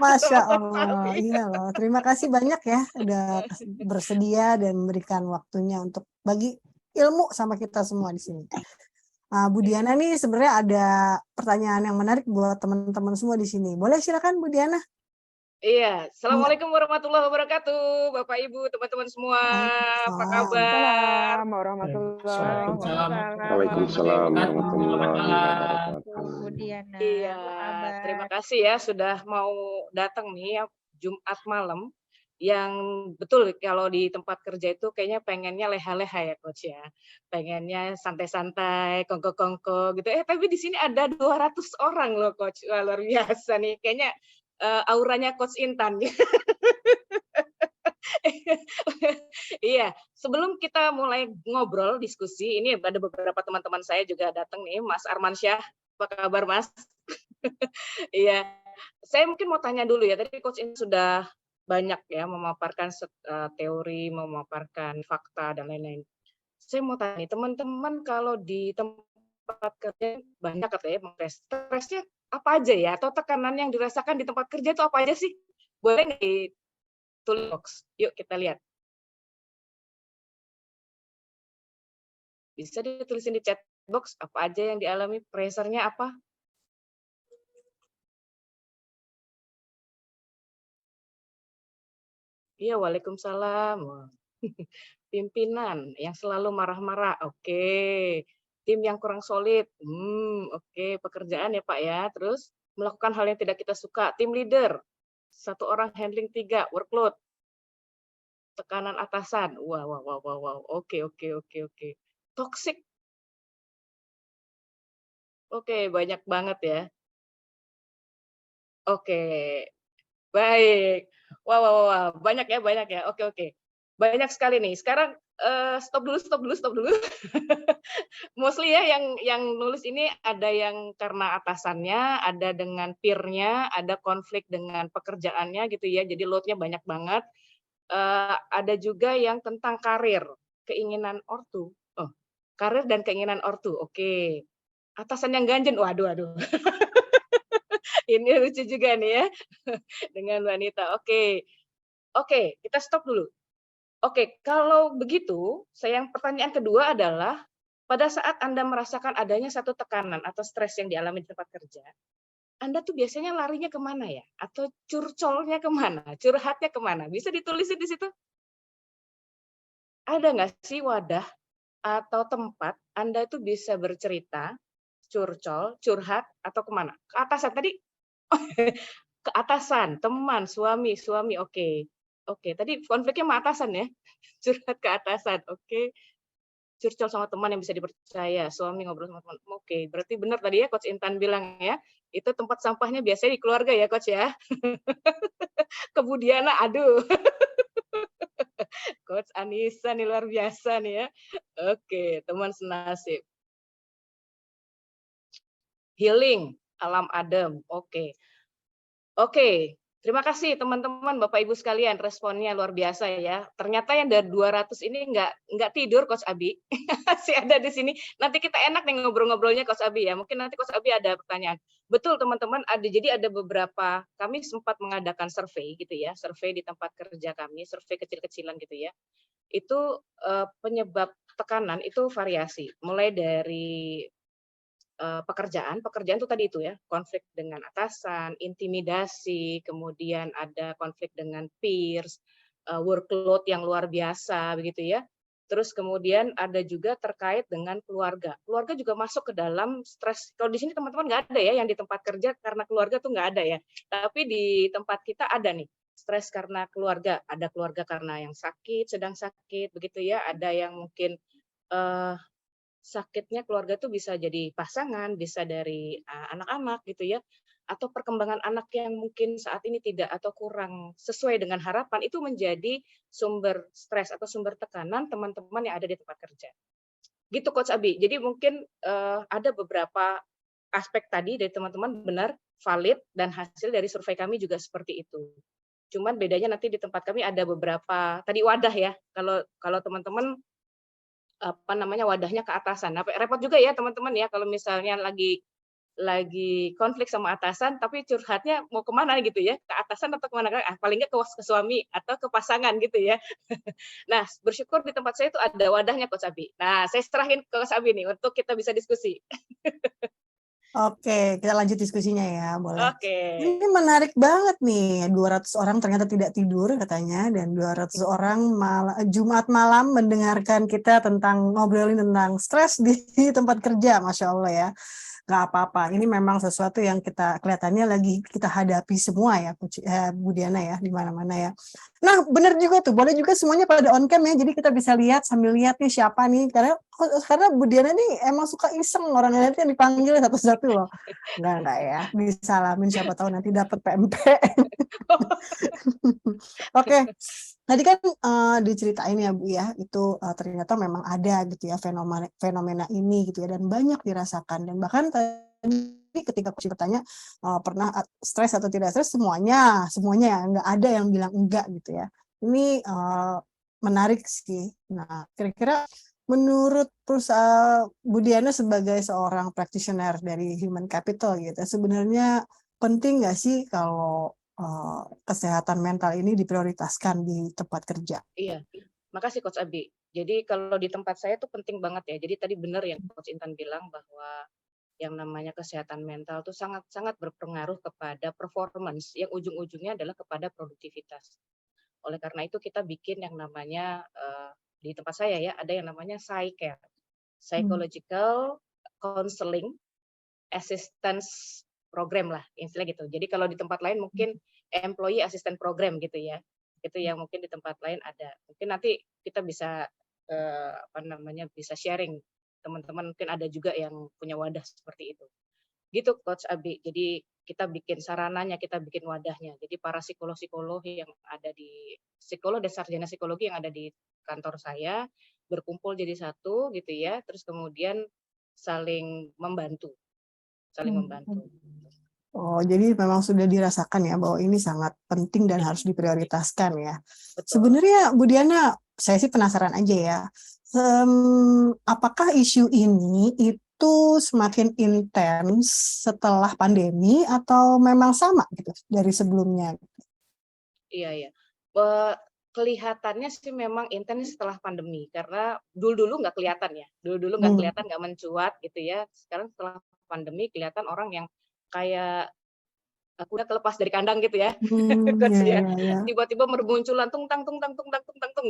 Masya Allah, iya loh. Terima kasih banyak ya udah bersedia dan memberikan waktunya untuk bagi ilmu sama kita semua di sini. Bu Diana nih sebenarnya ada pertanyaan yang menarik buat teman-teman semua di sini. Boleh silakan Bu Diana. Iya, Assalamualaikum warahmatullahi wabarakatuh, Bapak Ibu, teman-teman semua. Apa kabar? Waalaikumsalam warahmatullahi wabarakatuh. Budiana. Iya, terima kasih ya sudah mau datang nih ya, Jumat malam. Yang betul kalau di tempat kerja itu kayaknya pengennya leha-leha ya Coach ya. Pengennya santai-santai, kongko-kongko gitu. Tapi di sini ada 200 orang loh Coach. Wah, luar biasa nih. Kayaknya auranya Coach Intan. Iya, sebelum kita mulai ngobrol, diskusi, ini ada beberapa teman-teman saya juga datang nih, Mas Armansyah. Apa kabar Mas? Iya, saya mungkin mau tanya dulu ya. Tadi Coach ini sudah banyak ya memaparkan teori, memaparkan fakta dan lain-lain. Saya mau tanya, teman-teman kalau di tempat kerja banyak katanya stresnya apa aja ya? Atau tekanan yang dirasakan di tempat kerja itu apa aja sih? Boleh nggak ditulis box? Yuk kita lihat. Bisa ditulisin di chat box apa aja yang dialami, pressure-nya apa? Iya, waalaikumsalam. Pimpinan yang selalu marah-marah, oke. Tim yang kurang solid, oke. Pekerjaan ya Pak ya. Terus melakukan hal yang tidak kita suka, tim leader. 1 orang handling 3, workload. Tekanan atasan, wow. Oke. Toxic. Oke, banyak banget ya. Oke, baik. Wah, banyak ya. Oke. Banyak sekali nih. Sekarang stop dulu. Mostly ya yang nulis ini ada yang karena atasannya, ada dengan peer-nya, ada konflik dengan pekerjaannya gitu ya. Jadi load-nya banyak banget. Ada juga yang tentang karir, keinginan ortu. Oh, karir dan keinginan ortu. Oke. Atasan yang ganjen. Waduh, aduh. Ini lucu juga nih ya. Dengan wanita. Oke. Oke, kita stop dulu. Oke, kalau begitu, pertanyaan kedua adalah pada saat Anda merasakan adanya satu tekanan atau stres yang dialami di tempat kerja, Anda tuh biasanya larinya kemana ya? Atau curcolnya kemana? Curhatnya kemana? Bisa ditulisin di situ? Ada nggak sih wadah atau tempat Anda itu bisa bercerita, curcol, curhat, atau kemana? Ke atasan tadi? Ke atasan, teman, suami, oke. Oke, tadi konfliknya sama atasan ya? Curhat ke atasan, oke. Curcol sama teman yang bisa dipercaya, suami ngobrol sama teman. Oke, berarti benar tadi ya Coach Intan bilang ya, itu tempat sampahnya biasanya di keluarga ya Coach ya. Kemudian, aduh. Coach Anissa nih luar biasa nih ya. Oke, teman senasib. Healing, alam adem. Oke. Oke, terima kasih teman-teman Bapak Ibu sekalian, responnya luar biasa ya. Ternyata yang dari 200 ini nggak tidur Coach Abi. Masih ada di sini. Nanti kita enak nih ngobrol-ngobrolnya Coach Abi ya. Mungkin nanti Coach Abi ada pertanyaan. Betul teman-teman, jadi ada beberapa, kami sempat mengadakan survei gitu ya, survei di tempat kerja kami, survei kecil-kecilan gitu ya. Itu penyebab tekanan itu variasi, mulai dari pekerjaan itu tadi itu ya, konflik dengan atasan, intimidasi, kemudian ada konflik dengan peers, workload yang luar biasa begitu ya. Terus kemudian ada juga terkait dengan keluarga. Keluarga juga masuk ke dalam stres. Kalau di sini teman-teman nggak ada ya yang di tempat kerja karena keluarga tuh nggak ada ya. Tapi di tempat kita ada nih stres karena keluarga. Ada keluarga karena yang sakit, sedang sakit begitu ya. Ada yang mungkin sakitnya keluarga itu bisa jadi pasangan, bisa dari anak-anak gitu ya, atau perkembangan anak yang mungkin saat ini tidak atau kurang sesuai dengan harapan, itu menjadi sumber stres atau sumber tekanan teman-teman yang ada di tempat kerja. Gitu Coach Abi. Jadi mungkin ada beberapa aspek tadi dari teman-teman benar, valid, dan hasil dari survei kami juga seperti itu. Cuman bedanya nanti di tempat kami ada beberapa, tadi wadah ya, kalau teman-teman wadahnya ke atasan. Nah, repot juga ya teman-teman ya kalau misalnya lagi konflik sama atasan, tapi curhatnya mau kemana gitu ya, ke atasan atau kemana? Paling nggak ke suami atau ke pasangan gitu ya. Nah, bersyukur di tempat saya itu ada wadahnya Coach Abi. Nah, saya serahin ke Coach Abi nih untuk kita bisa diskusi. Oke, kita lanjut diskusinya ya, boleh. Oke. Ini menarik banget nih, 200 orang ternyata tidak tidur katanya, dan 200 orang Jumat malam mendengarkan kita ngobrolin tentang stres di tempat kerja, Masya Allah ya. Nggak apa-apa, ini memang sesuatu yang kelihatannya lagi kita hadapi semua ya, Bu Diana ya, di mana-mana ya. Nah, benar juga tuh, boleh juga semuanya pada on cam ya, jadi kita bisa lihat sambil lihat nih siapa nih, karena Bu Diana nih emang suka iseng, orang nanti yang dipanggil satu-satu loh. Enggak ya, disalamin siapa tahu nanti dapat PMP. Oke. Tadi kan diceritain ya Bu ya, itu ternyata memang ada gitu ya fenomena ini gitu ya, dan banyak dirasakan, dan bahkan tadi ketika Coach bertanya pernah stres atau tidak stres, semuanya ya, nggak ada yang bilang enggak gitu ya. Ini menarik sih. Nah, kira-kira menurut Bu Diana sebagai seorang practitioner dari human capital gitu, sebenarnya penting nggak sih kalau kesehatan mental ini diprioritaskan di tempat kerja? Iya, makasih Coach Abi. Jadi kalau di tempat saya tuh penting banget ya. Jadi tadi benar yang Coach Intan bilang bahwa yang namanya kesehatan mental tuh sangat-sangat berpengaruh kepada performance yang ujung-ujungnya adalah kepada produktivitas. Oleh karena itu kita bikin yang namanya di tempat saya ya ada yang namanya PsyCare, Psychological Counseling Assistance Program lah, istilah gitu. Jadi kalau di tempat lain mungkin Employee Assistance Program gitu ya. Itu yang mungkin di tempat lain ada. Mungkin nanti kita bisa bisa sharing. Teman-teman mungkin ada juga yang punya wadah seperti itu. Gitu Coach Abi. Jadi kita bikin sarananya, kita bikin wadahnya. Jadi para psikolog-psikolog yang ada di psikolog dan sarjana psikologi yang ada di kantor saya berkumpul jadi satu gitu ya. Terus kemudian saling membantu. Oh, jadi memang sudah dirasakan ya bahwa ini sangat penting dan harus diprioritaskan ya. Betul. Sebenarnya Bu Diana, saya sih penasaran aja ya. Apakah isu ini itu semakin intens setelah pandemi atau memang sama gitu dari sebelumnya? Iya. Kelihatannya sih memang intens setelah pandemi, karena dulu nggak kelihatan ya. Dulu nggak kelihatan, nggak mencuat gitu ya. Sekarang setelah pandemi kelihatan orang yang kayak udah kelepas dari kandang gitu ya. Coach ya. Tiba-tiba bermunculan tung tang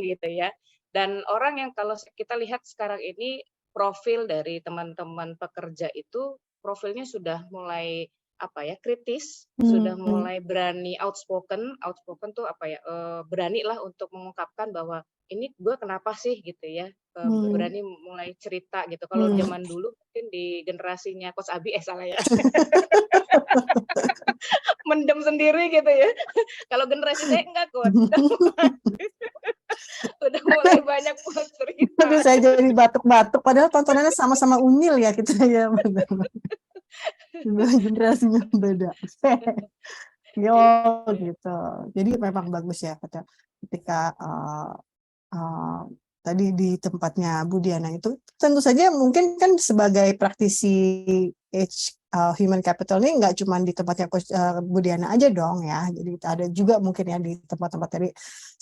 gitu ya. Dan orang yang kalau kita lihat sekarang ini profil dari teman-teman pekerja itu profilnya sudah mulai kritis, sudah mulai berani outspoken tuh berani lah untuk mengungkapkan bahwa ini gue kenapa sih gitu ya, berani mulai cerita gitu. Kalau zaman dulu mungkin di generasinya Coach Abi salah ya. Mendem sendiri gitu ya. Kalau generasi saya enggak, Coach. Udah mulai banyak cerita. Tapi saya jadi batuk-batuk, padahal tontonannya sama-sama unyil ya kita ya. Generasinya beda. Yo gitu. Jadi memang bagus ya ketika tadi di tempatnya Bu Diana itu tentu saja mungkin kan sebagai praktisi human capital ini nggak cuma di tempatnya Bu Diana aja dong ya. Jadi ada juga mungkin ya di tempat-tempat tadi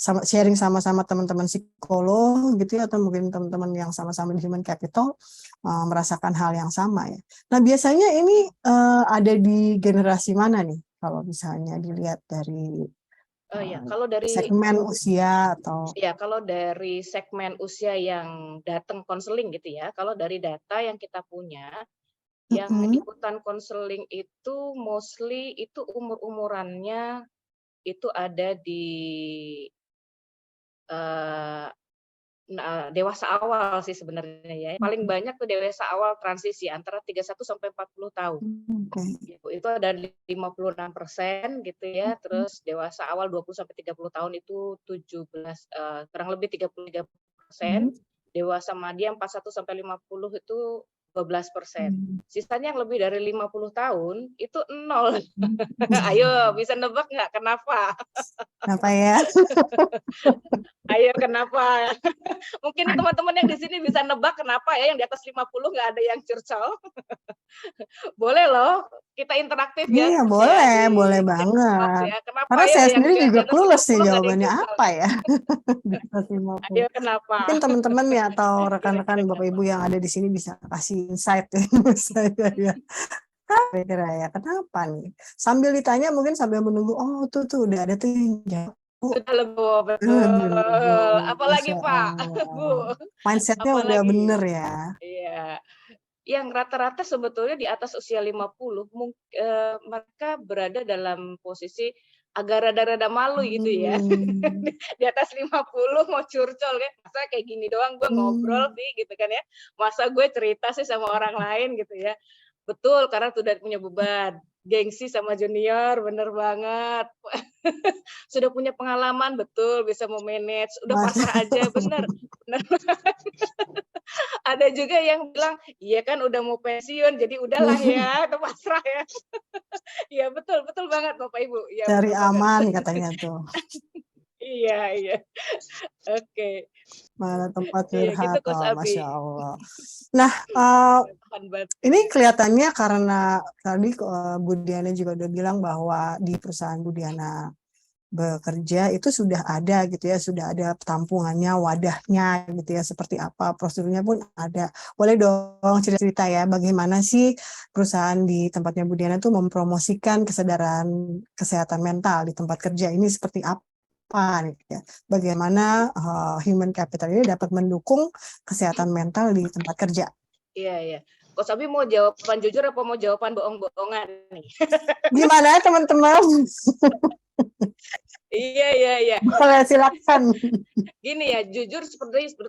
sharing sama-sama teman-teman psikolog gitu ya, atau mungkin teman-teman yang sama-sama di human capital merasakan hal yang sama ya. Nah biasanya ini ada di generasi mana nih kalau misalnya dilihat dari kalau dari segmen usia atau kalau dari segmen usia yang datang konseling gitu ya, kalau dari data yang kita punya, yang ikutan konseling itu mostly itu umur-umurannya itu ada di dewasa awal sih sebenarnya ya. Paling banyak tuh dewasa awal transisi antara 31 sampai 40 tahun. Itu ada 56% gitu ya. Terus dewasa awal 20 sampai 30 tahun itu kurang lebih 33%. Dewasa madya 41 sampai 50 itu 12%. Sisanya yang lebih dari 50 tahun itu 0. Ayo, bisa nebak nggak kenapa? Kenapa ya? Ayo kenapa? Mungkin teman-teman yang di sini bisa nebak kenapa ya yang di atas 50 nggak ada yang curcol. Boleh loh, kita interaktif ya. Iya, boleh banget. Ya. Kenapa Karena ya saya yang sendiri juga clueless nih nggak ada yang jawabannya curcol? apa ya. Di atas 50. Ayo kenapa? Mungkin teman-teman ya atau rekan-rekan Bapak Ibu yang ada di sini bisa kasih insight ya. Saya ya. Kira-kira ya, kenapa nih? Sambil ditanya mungkin sambil menunggu, oh tuh udah ada tuh yang jawab. Sudah legowo, betul. Apalagi Pak, Bu. Mindsetnya udah bener ya. Iya. Yang rata-rata sebetulnya di atas usia 50, mereka berada dalam posisi agak rada-rada malu gitu ya. Di atas 50 mau curcol kan, masa kayak gini doang gue ngobrol sih gitu kan ya. Masa gue cerita sih sama orang lain gitu ya. Betul, karena sudah punya beban. Gengsi sama junior, bener banget. Sudah punya pengalaman, betul, bisa memanage. Udah pasrah aja, bener. Ada juga yang bilang, iya kan udah mau pensiun, jadi udahlah ya, itu pasrah ya. Iya, betul banget Bapak Ibu. Ya, cari aman katanya tuh. Iya. Oke. Mana tempat Iya, curhat, gitu, Coach Abi. Masya Allah. Nah, ini kelihatannya karena tadi Bu Diana juga udah bilang bahwa di perusahaan Bu Diana bekerja itu sudah ada gitu ya, sudah ada tampungannya, wadahnya gitu ya, seperti apa, prosedurnya pun ada. Boleh dong cerita-cerita ya, bagaimana sih perusahaan di tempatnya Bu Diana tuh mempromosikan kesadaran kesehatan mental di tempat kerja ini seperti apa? Ya. Bagaimana human capital ini dapat mendukung kesehatan mental di tempat kerja? Iya. Coach Abi mau jawaban jujur apa mau jawaban bohong-bohongan nih? Gimana teman-teman? Iya. Boleh silakan. Gini ya, jujur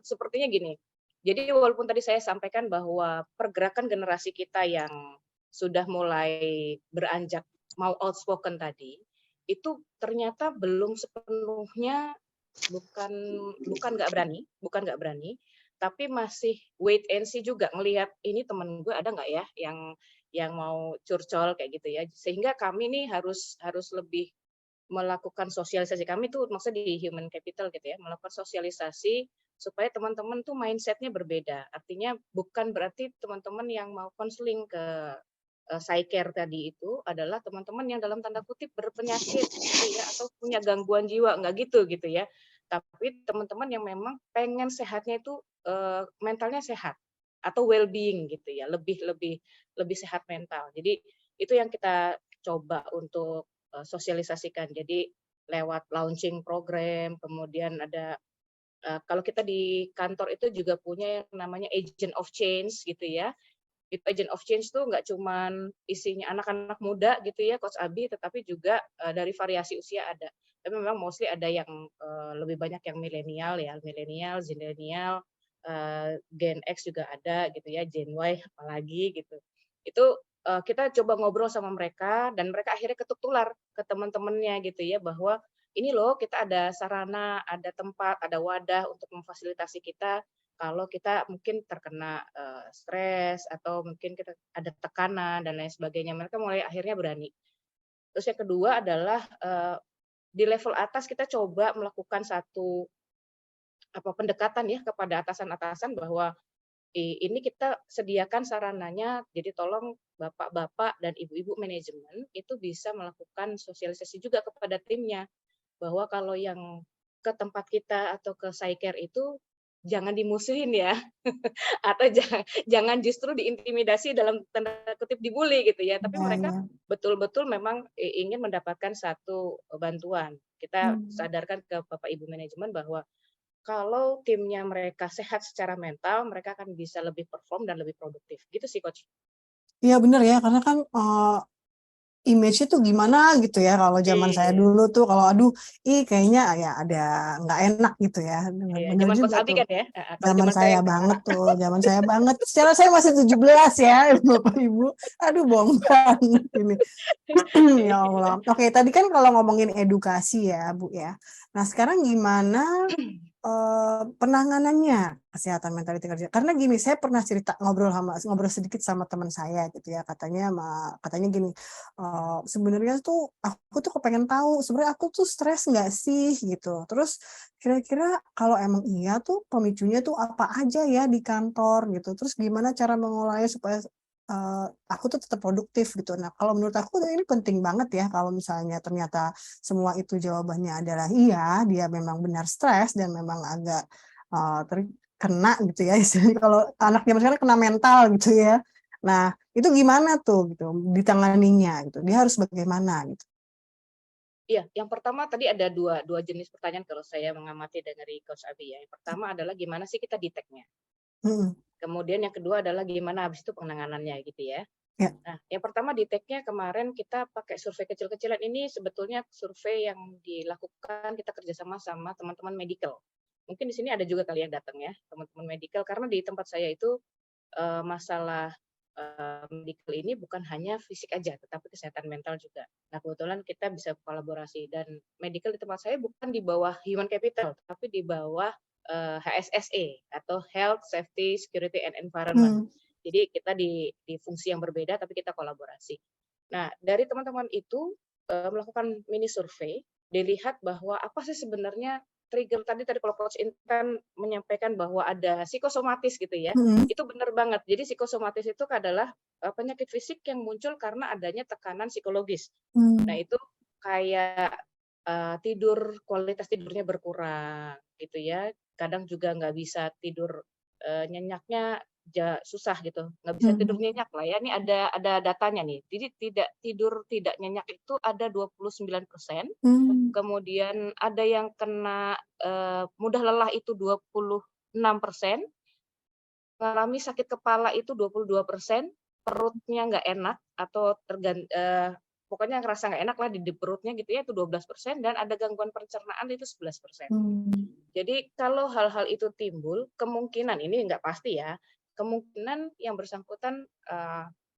sepertinya gini. Jadi walaupun tadi saya sampaikan bahwa pergerakan generasi kita yang sudah mulai beranjak mau outspoken tadi, itu ternyata belum sepenuhnya bukan nggak berani, tapi masih wait and see juga ngelihat ini temen gue ada nggak ya yang yang mau curcol kayak gitu ya. Sehingga kami nih harus lebih melakukan sosialisasi. Kami tuh maksudnya di human capital gitu ya, melakukan sosialisasi supaya teman-teman tuh mindset-nya berbeda. Artinya bukan berarti teman-teman yang mau konseling ke psycare tadi itu adalah teman-teman yang dalam tanda kutip berpenyakit gitu ya, atau punya gangguan jiwa, enggak gitu ya. Tapi teman-teman yang memang pengen sehatnya itu mentalnya sehat atau well-being gitu ya, lebih sehat mental. Jadi itu yang kita coba untuk sosialisasikan. Jadi lewat launching program, kemudian ada kalau kita di kantor itu juga punya yang namanya agent of change gitu ya. Itu agent of change tuh nggak cuman isinya anak-anak muda gitu ya, Coach Abi, tetapi juga dari variasi usia ada. Tapi memang mostly ada yang lebih banyak yang milenial ya, zilenial, Gen X juga ada gitu ya, Gen Y apalagi gitu. Itu kita coba ngobrol sama mereka dan mereka akhirnya ketuk tular ke teman-temannya gitu ya, bahwa ini loh kita ada sarana, ada tempat, ada wadah untuk memfasilitasi kita kalau kita mungkin terkena stres atau mungkin kita ada tekanan dan lain sebagainya. Mereka mulai akhirnya berani. Terus yang kedua adalah di level atas kita coba melakukan satu pendekatan ya kepada atasan-atasan bahwa ini kita sediakan sarananya, jadi tolong bapak-bapak dan ibu-ibu manajemen itu bisa melakukan sosialisasi juga kepada timnya, bahwa kalau yang ke tempat kita atau ke psycare itu jangan dimusuhin ya, atau jangan justru diintimidasi dalam tanda kutip dibully gitu ya, tapi mereka betul-betul memang ingin mendapatkan satu bantuan. Kita sadarkan ke Bapak Ibu manajemen bahwa kalau timnya mereka sehat secara mental, mereka akan bisa lebih perform dan lebih produktif. Gitu sih, Coach. Iya benar ya, karena kan image-nya tuh gimana gitu ya kalau zaman saya dulu tuh kalau aduh kayaknya ya ada nggak enak gitu ya. Iya, Bener zaman Coach juga Abi tuh. kan ya. Kalau Zaman zaman saya yang banget tuh, zaman saya banget. Secara saya masih 17 ya, Bapak Ibu. Aduh, bohong banget ini. Ya Allah. Oke, tadi kan kalau ngomongin edukasi ya, Bu ya. Nah, sekarang gimana penanganannya kesehatan mental di kerja? Karena gini, saya pernah ngobrol sedikit sama teman saya gitu ya, katanya gini, sebenarnya tuh aku tuh kepengen tahu sebenarnya aku tuh stres nggak sih gitu. Terus kira-kira kalau emang iya tuh pemicunya tuh apa aja ya di kantor gitu. Terus gimana cara mengolahnya supaya aku tuh tetap produktif gitu. Nah, kalau menurut aku ini penting banget ya kalau misalnya ternyata semua itu jawabannya adalah iya, dia memang benar stres dan memang agak terkena gitu ya. Istilahnya kalau anak zaman sekarang kena mental gitu ya. Nah, itu gimana tuh gitu ditanganinya gitu. Dia harus bagaimana gitu. Iya, yang pertama tadi ada dua jenis pertanyaan kalau saya mengamati dari Coach Abi ya. Yang pertama adalah gimana sih kita detect-nya. Kemudian yang kedua adalah gimana habis itu penanganannya gitu ya. Ya. Nah, yang pertama detect-nya kemarin kita pakai survei kecil-kecilan. Ini sebetulnya survei yang dilakukan kita kerjasama sama teman-teman medical. Mungkin di sini ada juga kali yang datang ya, teman-teman medical, karena di tempat saya itu masalah medical ini bukan hanya fisik aja, tetapi kesehatan mental juga. Nah, kebetulan kita bisa kolaborasi dan medical di tempat saya bukan di bawah human capital, tapi di bawah HSSE atau Health, Safety, Security, and Environment. Jadi kita di fungsi yang berbeda, tapi kita kolaborasi. Nah, dari teman-teman itu melakukan mini survei, dilihat bahwa apa sih sebenarnya trigger tadi kalau Coach Intan menyampaikan bahwa ada psikosomatis gitu ya, itu benar banget. Jadi psikosomatis itu adalah penyakit fisik yang muncul karena adanya tekanan psikologis. Nah, itu kayak kualitas tidurnya berkurang gitu ya. Kadang juga nggak bisa tidur, nyenyaknya susah gitu, nggak bisa tidur nyenyak lah ya. Ini ada datanya nih. Jadi tidak nyenyak itu ada 29%. Kemudian ada yang kena mudah lelah itu 26%. Mengalami sakit kepala itu 22%, perutnya nggak enak atau pokoknya ngerasa nggak enak lah di perutnya gitu ya, itu 12%, dan ada gangguan pencernaan itu 11%. Jadi kalau hal-hal itu timbul, kemungkinan ini nggak pasti ya, kemungkinan yang bersangkutan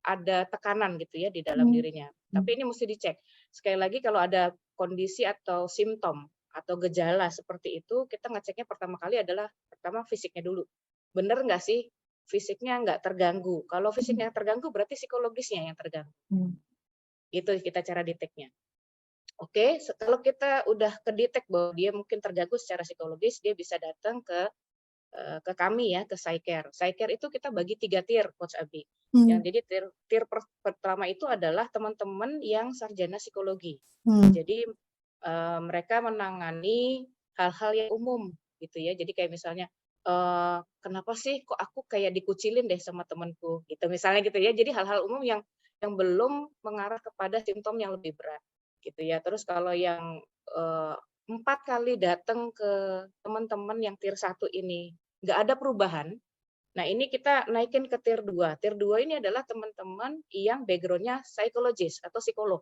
ada tekanan gitu ya di dalam dirinya. Tapi ini mesti dicek. Sekali lagi kalau ada kondisi atau simptom atau gejala seperti itu, kita ngeceknya pertama kali adalah fisiknya dulu. Bener nggak sih fisiknya nggak terganggu. Kalau fisiknya terganggu berarti psikologisnya yang terganggu. Itu kita cara deteknya. Oke, kalau kita udah kedetek bahwa dia mungkin terganggu secara psikologis, dia bisa datang ke kami ya, ke Psycare. Psycare itu kita bagi 3 tier, Coach Abi. Jadi tier pertama itu adalah teman-teman yang sarjana psikologi. Jadi mereka menangani hal-hal yang umum gitu ya. Jadi kayak misalnya kenapa sih kok aku kayak dikucilin deh sama temanku gitu misalnya gitu ya. Jadi hal-hal umum yang belum mengarah kepada simptom yang lebih berat gitu ya. Terus kalau yang 4 kali datang ke teman-teman yang tier 1 ini nggak ada perubahan. Nah, ini kita naikin ke tier 2. Tier 2 ini adalah teman-teman yang background-nya psikologis atau psikolog.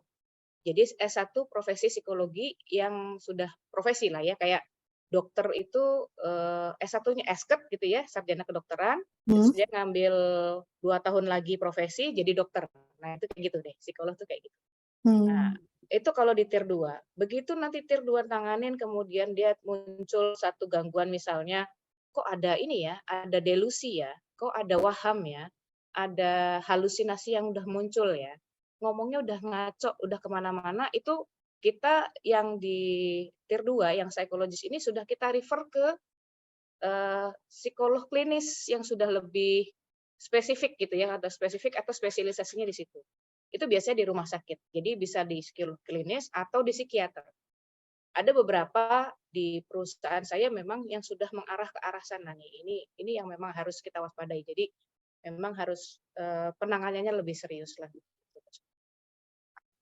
Jadi S1 profesi psikologi yang sudah profesi lah ya, kayak dokter itu S1-nya esket gitu ya, sarjana kedokteran, terus dia ngambil 2 tahun lagi profesi jadi dokter. Nah, itu kayak gitu deh, psikolog tuh kayak gitu. Nah, itu kalau di tier 2. Begitu nanti tier 2 tanganin, kemudian dia muncul satu gangguan misalnya, kok ada ini ya, ada delusi ya, kok ada waham ya, ada halusinasi yang udah muncul ya, ngomongnya udah ngaco, udah kemana-mana, itu kita yang di tier 2, yang psikologis ini sudah kita refer ke psikolog klinis yang sudah lebih spesifik gitu ya, atau spesifik atau spesialisasinya di situ. Itu biasanya di rumah sakit. Jadi bisa di psikolog klinis atau di psikiater. Ada beberapa di perusahaan saya memang yang sudah mengarah ke arah sana nih. Ini yang memang harus kita waspadai. Jadi memang harus penanganannya lebih serius lagi.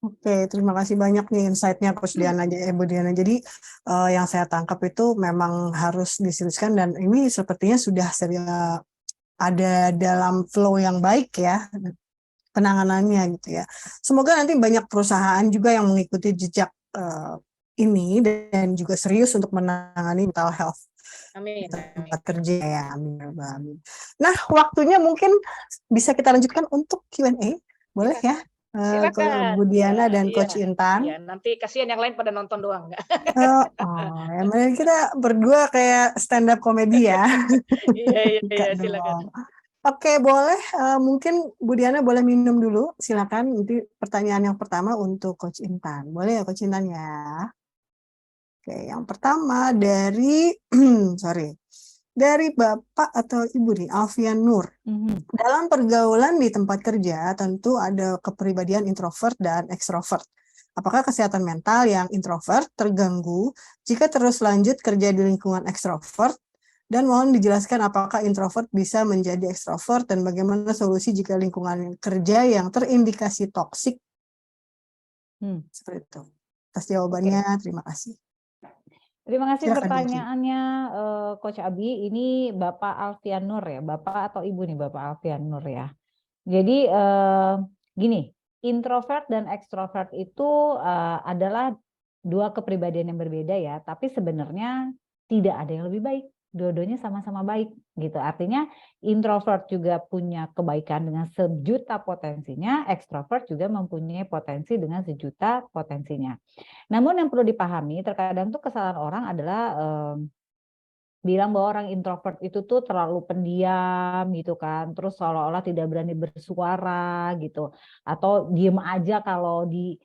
Oke, terima kasih banyak nih insight-nya Coach Diana, Bu Diana. Jadi yang saya tangkap itu memang harus diseriuskan dan ini sepertinya sudah ada dalam flow yang baik ya penanganannya gitu ya. Semoga nanti banyak perusahaan juga yang mengikuti jejak ini dan juga serius untuk menangani mental health. Amin. Tempat kerja ya. Amin. Nah, waktunya mungkin bisa kita lanjutkan untuk Q&A. Boleh ya? Silakan. Bu Diana dan Coach Intan. Ya, nanti kasihan yang lain pada nonton doang. Ya, kita berdua kayak stand up komedi ya. Iya, silakan. Oke, boleh. Mungkin Bu Diana boleh minum dulu. Silakan. Nanti pertanyaan yang pertama untuk Coach Intan. Boleh ya Coach Intan ya? Oke, yang pertama dari dari Bapak atau Ibu nih, Alfian Nur. Dalam pergaulan di tempat kerja tentu ada kepribadian introvert dan ekstrovert. Apakah kesehatan mental yang introvert terganggu jika terus lanjut kerja di lingkungan ekstrovert? Dan mohon dijelaskan apakah introvert bisa menjadi ekstrovert dan bagaimana solusi jika lingkungan kerja yang terindikasi toksik? Seperti itu. Atas jawabannya, terima kasih. Terima kasih Silakan, pertanyaannya Coach Abi. Ini Bapak Alfian Nur ya, Bapak atau Ibu nih Bapak Alfian Nur ya. Jadi gini, introvert dan ekstrovert itu adalah 2 kepribadian yang berbeda ya, tapi sebenarnya tidak ada yang lebih baik. Dua-duanya sama-sama baik gitu. Artinya introvert juga punya kebaikan dengan sejuta potensinya, ekstrovert juga mempunyai potensi dengan sejuta potensinya. Namun yang perlu dipahami, terkadang tuh kesalahan orang adalah bilang bahwa orang introvert itu tuh terlalu pendiam gitu kan, terus seolah-olah tidak berani bersuara gitu, atau diem aja kalau di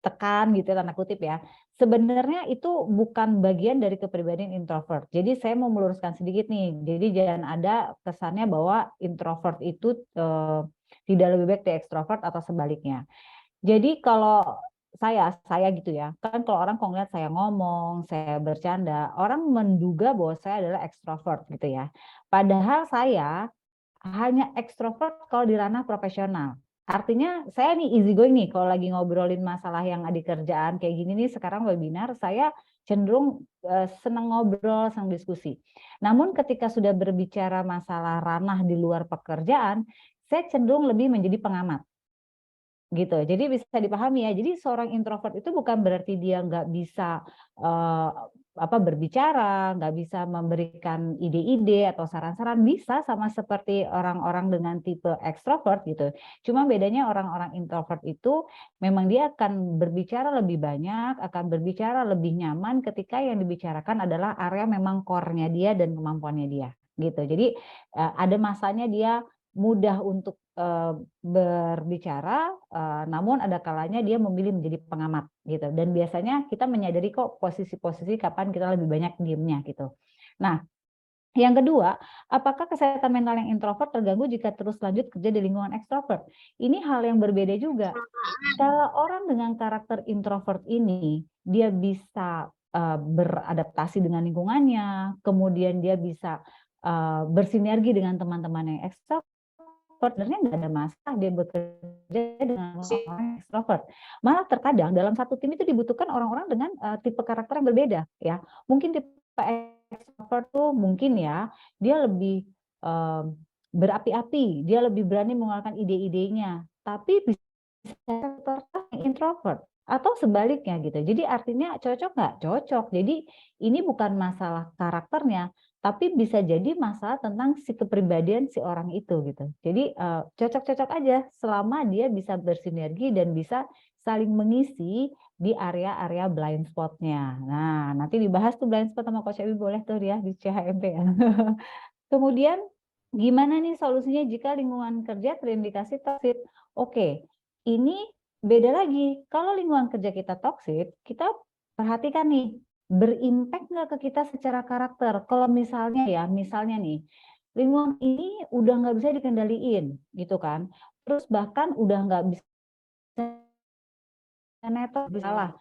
tekan gitu ya, tanda kutip ya. Sebenarnya itu bukan bagian dari kepribadian introvert. Jadi saya mau meluruskan sedikit nih. Jadi jangan ada kesannya bahwa introvert itu tidak lebih baik dari ekstrovert atau sebaliknya. Jadi kalau saya gitu ya, kan kalau orang ngeliat saya ngomong, saya bercanda, orang menduga bahwa saya adalah ekstrovert gitu ya. Padahal saya hanya ekstrovert kalau di ranah profesional. Artinya saya nih easy going nih kalau lagi ngobrolin masalah yang di kerjaan kayak gini nih, sekarang webinar saya cenderung senang ngobrol, senang diskusi. Namun ketika sudah berbicara masalah ranah di luar pekerjaan, saya cenderung lebih menjadi pengamat. Gitu. Jadi bisa dipahami ya. Jadi seorang introvert itu bukan berarti dia nggak bisa berbicara, nggak bisa memberikan ide-ide atau saran-saran, bisa sama seperti orang-orang dengan tipe ekstrovert gitu. Cuma bedanya orang-orang introvert itu memang dia akan berbicara lebih banyak, akan berbicara lebih nyaman ketika yang dibicarakan adalah area memang core-nya dia dan kemampuannya dia. gitu. Jadi ada masanya dia mudah untuk berbicara, namun ada kalanya dia memilih menjadi pengamat gitu. Dan biasanya kita menyadari kok posisi-posisi kapan kita lebih banyak diemnya gitu. Nah, yang kedua, apakah kesehatan mental yang introvert terganggu jika terus lanjut kerja di lingkungan ekstrovert? Ini hal yang berbeda juga. Kalau orang dengan karakter introvert ini, dia bisa beradaptasi dengan lingkungannya, kemudian dia bisa bersinergi dengan teman-teman yang ekstrovert, sebenarnya nggak ada masalah dia bekerja dengan orang ekstrovert. Malah terkadang dalam satu tim itu dibutuhkan orang-orang dengan tipe karakter yang berbeda, ya. Mungkin tipe ekstrovert tuh mungkin ya dia lebih berapi-api, dia lebih berani mengeluarkan ide-idenya, tapi bisa introvert atau sebaliknya gitu. Jadi artinya cocok nggak? Cocok. Jadi ini bukan masalah karakternya, tapi bisa jadi masalah tentang si kepribadian si orang itu gitu. Jadi cocok-cocok aja selama dia bisa bersinergi dan bisa saling mengisi di area-area blind spot-nya. Nah, nanti dibahas tuh blind spot sama Coach Ebi, boleh tuh ya di CHMP ya. Kemudian gimana nih solusinya jika lingkungan kerja terindikasi toksik? Oke, ini beda lagi. Kalau lingkungan kerja kita toksik, kita perhatikan nih, berimpact nggak ke kita secara karakter? Kalau misalnya ya, misalnya nih, lingkungan ini udah nggak bisa dikendaliin, gitu kan? Terus bahkan udah nggak bisa netral, salah.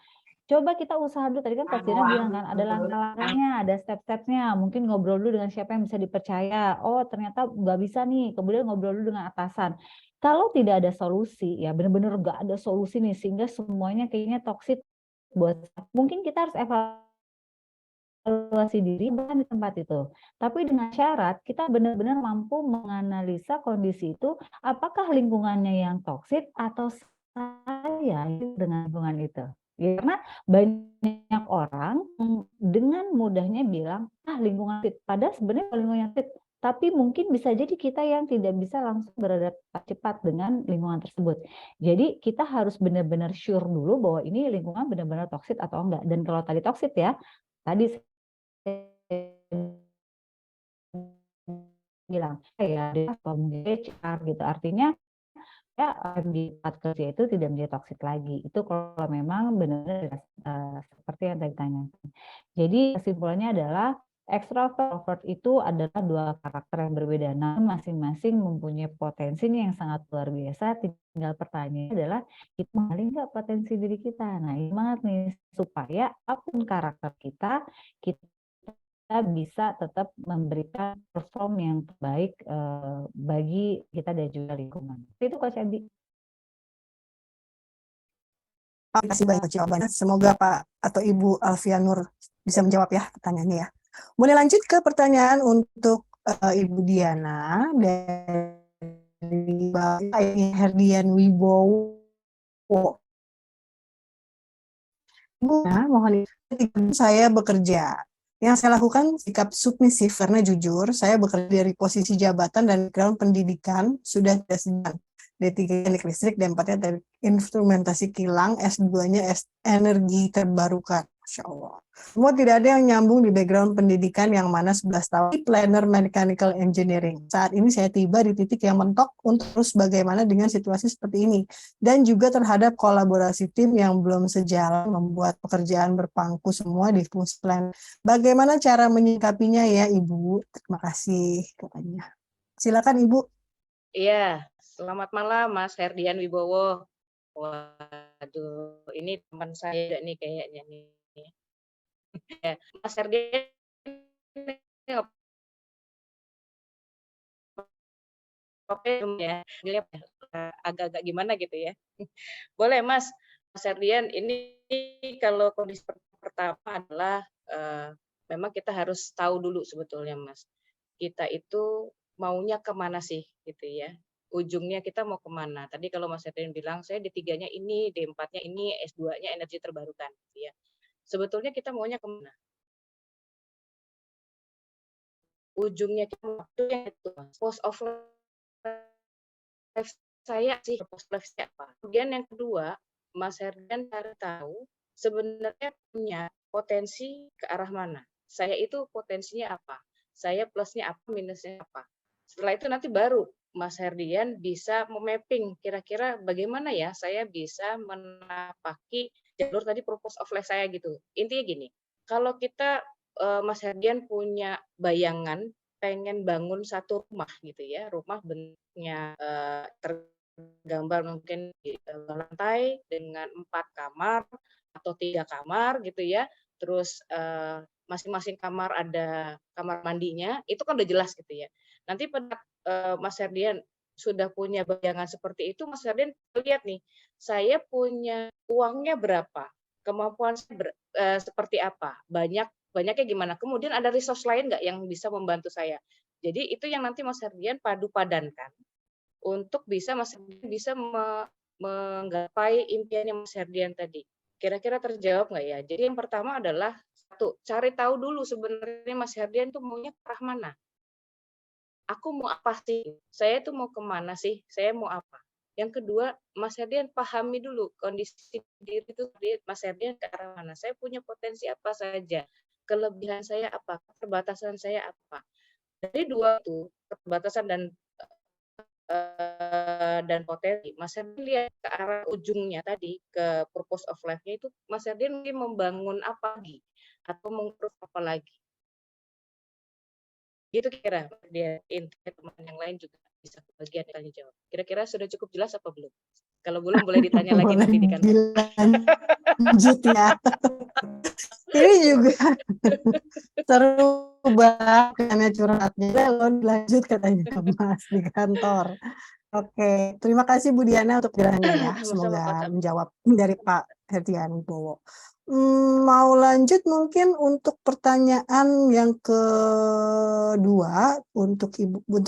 Coba kita usaha dulu, tadi kan Coach Dina bilang kan ada langkah-langkahnya, ada step-stepnya, mungkin ngobrol dulu dengan siapa yang bisa dipercaya. Oh ternyata nggak bisa nih, kemudian ngobrol dulu dengan atasan. Kalau tidak ada solusi, ya benar-benar nggak ada solusi nih, sehingga semuanya kayaknya toksik buat, mungkin kita harus evaluasi diri bahkan di tempat itu. Tapi dengan syarat kita benar-benar mampu menganalisa kondisi itu, apakah lingkungannya yang toksik atau saya dengan lingkungan itu. Ya, karena banyak orang dengan mudahnya bilang, lingkungan fit. Padahal sebenarnya lingkungan fit. Tapi mungkin bisa jadi kita yang tidak bisa langsung beradaptasi cepat dengan lingkungan tersebut. Jadi kita harus benar-benar sure dulu bahwa ini lingkungan benar-benar toksik atau enggak. Dan kalau tadi toksik ya, tadi saya bilang, ya mungkin HR gitu. Artinya ya di tempat kerja itu tidak menjadi toksik lagi. Itu kalau memang benar-benar seperti yang tadi ditanyakan. Jadi kesimpulannya adalah extrovert itu adalah dua karakter yang berbeda. Namun masing-masing mempunyai potensi yang sangat luar biasa. Tinggal pertanyaannya adalah kita mengenali nggak potensi diri kita. Nah ini banget nih supaya apapun karakter kita bisa tetap memberikan perform yang terbaik bagi kita dan juga lingkungan. Itu Coach Abi. Terima kasih banyak jawabannya. Semoga Pak atau Ibu Alfianur bisa menjawab ya pertanyaannya ya. Boleh lanjut ke pertanyaan untuk Ibu Diana dari Bapak Herdian Wibowo. Ibu, mohon saya bekerja. Yang saya lakukan sikap submisif karena jujur, saya bekerja dari posisi jabatan dan background pendidikan sudah tidak sedang. D3 teknik listrik, D4-nya dari instrumentasi kilang, S2-nya energi terbarukan. Masya Allah. Semua tidak ada yang nyambung di background pendidikan yang mana 11 tahun planner mechanical engineering. Saat ini saya tiba di titik yang mentok untuk terus bagaimana dengan situasi seperti ini. Dan juga terhadap kolaborasi tim yang belum sejalan membuat pekerjaan berpangku semua di fungsi plan. Bagaimana cara menyikapinya ya Ibu? Terima kasih katanya. Silakan Ibu. Iya, selamat malam Mas Herdian Wibowo. Waduh, ini teman saya nih kayaknya nih. Ya, Mas Herdian oke ya, dilihat agak-agak gimana gitu ya. Boleh Mas Herdian, ini kalau kondisi pertama adalah memang kita harus tahu dulu sebetulnya Mas. Kita itu maunya kemana sih gitu ya. Ujungnya kita mau kemana. Tadi kalau Mas Herdian bilang, saya D3-nya ini, D4-nya ini, S2-nya energi terbarukan. Gitu ya. Sebetulnya kita maunya kemana? Ujungnya kita mau itu, post of life saya sih, post life saya apa. Kemudian yang kedua, Mas Herdian cari tahu sebenarnya punya potensi ke arah mana. Saya itu potensinya apa? saya plusnya apa, minusnya apa. Setelah itu nanti baru Mas Herdian bisa memapping kira-kira bagaimana ya saya bisa menapaki jalur tadi purpose of life saya gitu. Intinya gini, kalau kita Mas Herdian punya bayangan pengen bangun satu rumah gitu ya, rumah bentuknya tergambar mungkin di lantai dengan 4 kamar atau 3 kamar gitu ya. Terus masing-masing kamar ada kamar mandinya, itu kan udah jelas gitu ya. Nanti pada Mas Herdian sudah punya bayangan seperti itu, Mas Herdian lihat nih, saya punya uangnya berapa, kemampuan seperti apa, banyaknya gimana. Kemudian ada resource lain nggak yang bisa membantu saya. Jadi itu yang nanti Mas Herdian padu padankan untuk bisa Mas Herdian bisa menggapai impiannya Mas Herdian tadi. Kira-kira terjawab nggak ya? Jadi yang pertama adalah satu, cari tahu dulu sebenarnya Mas Herdian tuh maunya ke arah mana. Aku mau apa sih? Saya tuh mau kemana sih? Saya mau apa? Yang kedua, Mas Herdian pahami dulu kondisi diri itu Mas Herdian ke arah mana. Saya punya potensi apa saja, kelebihan saya apa, keterbatasan saya apa. Dari dua itu, keterbatasan dan potensi, Mas Herdian lihat ke arah ujungnya tadi, ke purpose of life-nya itu, Mas Herdian mungkin membangun apa lagi, atau mengurus apa lagi. Gitu kira dia intinya, teman yang lain juga bisa kebagian tanya jawab. Kira-kira sudah cukup jelas apa belum? Kalau belum boleh ditanya lagi nanti di kantor. Lanjut ya. Ini juga seru banget karena curhatnya. Lo lanjut katanya Mas di kantor. Oke, terima kasih Bu Diana untuk penjelasannya ya. Semoga menjawab dari Pak Herdian Bowo. Mau lanjut mungkin untuk pertanyaan yang kedua untuk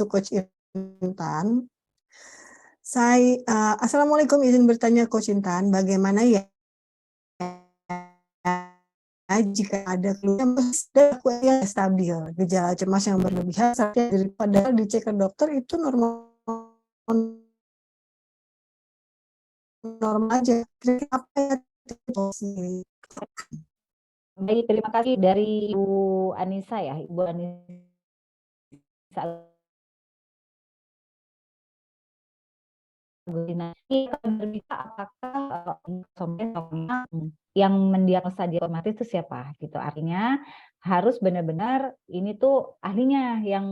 Coach Intan. Assalamualaikum, izin bertanya Coach Intan, bagaimana ya jika ada keluhan yang stabil, gejala cemas yang berlebihan daripada dicek ke dokter itu normal aja. Apa ya? Baik, terima kasih dari Ibu Anissa ya, Ibu Anissa. Apakah yang mendiagnosa dia otomatis itu siapa gitu, artinya harus benar-benar ini tuh ahlinya yang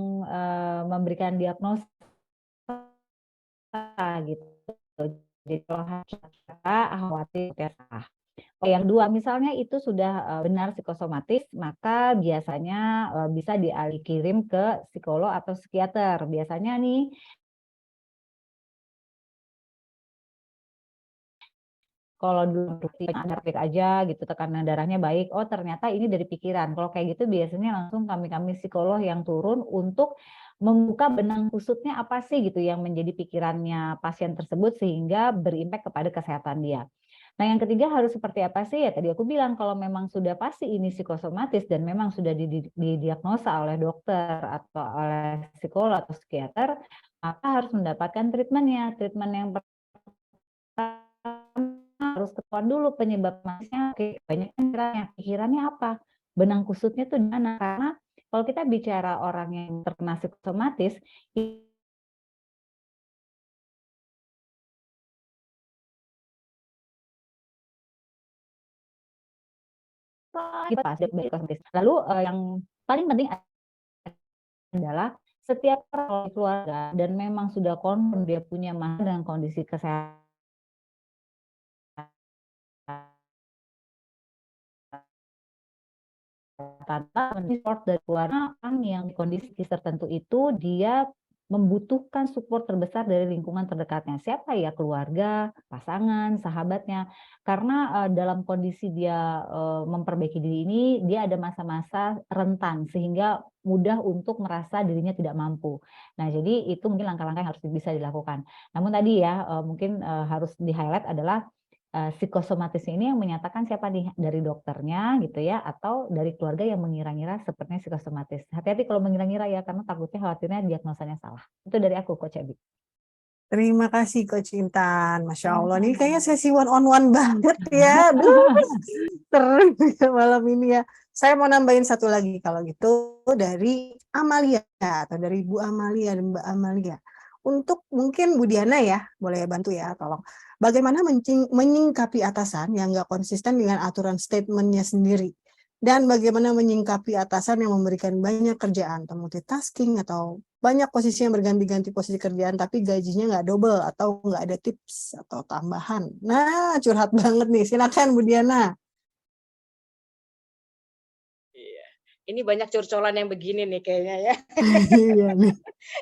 memberikan diagnosa gitu. Jadi kalau khawatir salah. Yang dua, misalnya itu sudah benar psikosomatis, maka biasanya bisa dikirim ke psikolog atau psikiater. Biasanya nih kalau dulu ada baik aja gitu, tekanan darahnya baik, oh ternyata ini dari pikiran. Kalau kayak gitu biasanya langsung kami psikolog yang turun untuk membuka benang kusutnya apa sih gitu yang menjadi pikirannya pasien tersebut sehingga berimpact kepada kesehatan dia. Nah, yang ketiga harus seperti apa sih? Ya tadi aku bilang kalau memang sudah pasti ini psikosomatis dan memang sudah didiagnosa oleh dokter atau oleh psikolog atau psikiater, maka harus mendapatkan treatmentnya. Treatment yang pertama harus ketahuan dulu penyebab masnya. Oke, banyak yang pikirannya apa? Benang kusutnya tuh di mana? Karena kalau kita bicara orang yang terkena psikosomatis, lalu yang paling penting adalah setiap keluarga dan memang sudah confirm dia punya masalah dengan kondisi kesehatan support dari keluarga yang di kondisi tertentu itu dia membutuhkan support terbesar dari lingkungan terdekatnya. Siapa ya? Keluarga, pasangan, sahabatnya. Karena dalam kondisi dia memperbaiki diri ini, dia ada masa-masa rentan sehingga mudah untuk merasa dirinya tidak mampu. Nah, jadi itu mungkin langkah-langkah yang harus bisa dilakukan. Namun tadi ya mungkin harus di-highlight adalah psikosomatis ini yang menyatakan siapa nih, dari dokternya gitu ya, atau dari keluarga yang mengira-ngira sepertinya psikosomatis. Hati-hati kalau mengira-ngira ya, karena takutnya khawatirnya diagnosanya salah. Itu dari aku, Coach Ebi. Terima kasih Coach Intan. Masya Allah, ini kayaknya sesi one on one banget ya. Aduh, seru ya malam ini ya. Saya mau nambahin satu lagi kalau gitu dari Amalia atau dari Bu Amalia dan Mbak Amalia. Untuk mungkin Bu Diana ya, boleh bantu ya, tolong. Bagaimana menyingkapi atasan yang nggak konsisten dengan aturan statementnya sendiri? Dan bagaimana menyingkapi atasan yang memberikan banyak kerjaan, atau multitasking, atau banyak posisi yang berganti-ganti posisi kerjaan, tapi gajinya nggak double, atau nggak ada tips, atau tambahan. Nah, curhat banget nih. Silakan Bu Diana. Iya. Ini banyak curcolan yang begini nih kayaknya ya. Iya nih.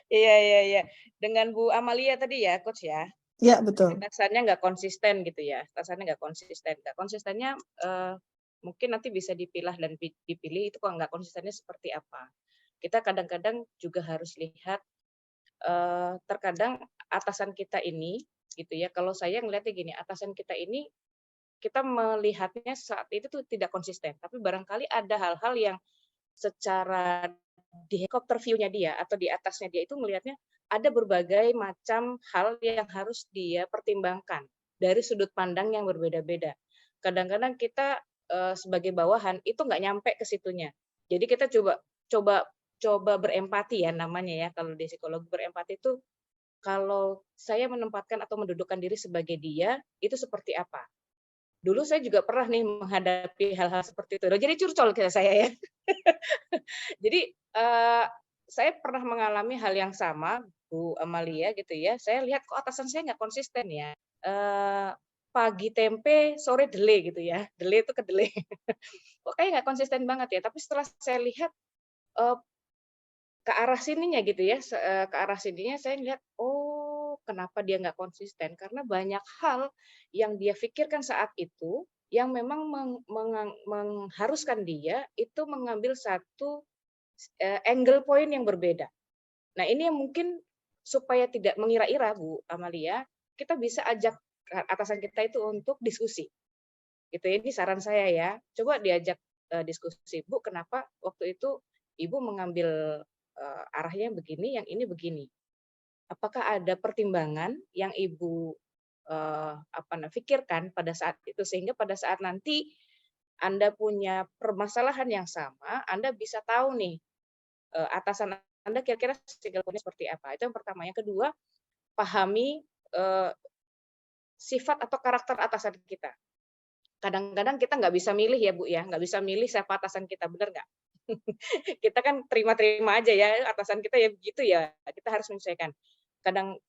Iya. Dengan Bu Amalia tadi ya, Coach ya. Iya, betul. Atasannya nggak konsisten gitu ya. Atasannya nggak konsisten. Nggak konsistennya mungkin nanti bisa dipilah dan dipilih itu kok nggak konsistennya seperti apa. Kita kadang-kadang juga harus lihat terkadang atasan kita ini gitu ya. Kalau saya ngelihatnya gini, atasan kita ini kita melihatnya saat itu tuh tidak konsisten, tapi barangkali ada hal-hal yang secara di helikopter view-nya dia atau di atasnya dia itu melihatnya ada berbagai macam hal yang harus dia pertimbangkan dari sudut pandang yang berbeda-beda. Kadang-kadang kita sebagai bawahan itu nggak nyampe ke situnya. Jadi kita coba berempati ya namanya ya, kalau di psikologi berempati itu kalau saya menempatkan atau mendudukkan diri sebagai dia itu seperti apa. Dulu saya juga pernah nih menghadapi hal-hal seperti itu. Jadi curcol kayak saya ya. Jadi saya pernah mengalami hal yang sama, Bu Amalia gitu ya. Saya lihat kok atasan saya nggak konsisten ya. Pagi tempe, sore delay gitu ya. Delay itu kedelay. Kok kayak nggak konsisten banget ya. Tapi setelah saya lihat ke arah sininya gitu ya, ke arah sininya saya lihat, oh kenapa dia nggak konsisten? Karena banyak hal yang dia pikirkan saat itu yang memang mengharuskan dia itu mengambil satu angle point yang berbeda. Nah ini yang mungkin supaya tidak mengira-ira Bu Amalia, kita bisa ajak atasan kita itu untuk diskusi. Gitu ya, ini saran saya ya. Coba diajak diskusi, Bu, kenapa waktu itu Ibu mengambil arahnya begini, yang ini begini. Apakah ada pertimbangan yang Ibu pikirkan pada saat itu sehingga pada saat nanti Anda punya permasalahan yang sama, Anda bisa tahu nih atasan Anda kira-kira seperti apa. Itu yang pertama. Yang kedua, pahami sifat atau karakter atasan kita. Kadang-kadang kita nggak bisa milih ya Bu ya, nggak bisa milih siapa atasan kita, benar nggak? Kita kan terima-terima aja ya, atasan kita ya begitu ya, kita harus menyesuaikan.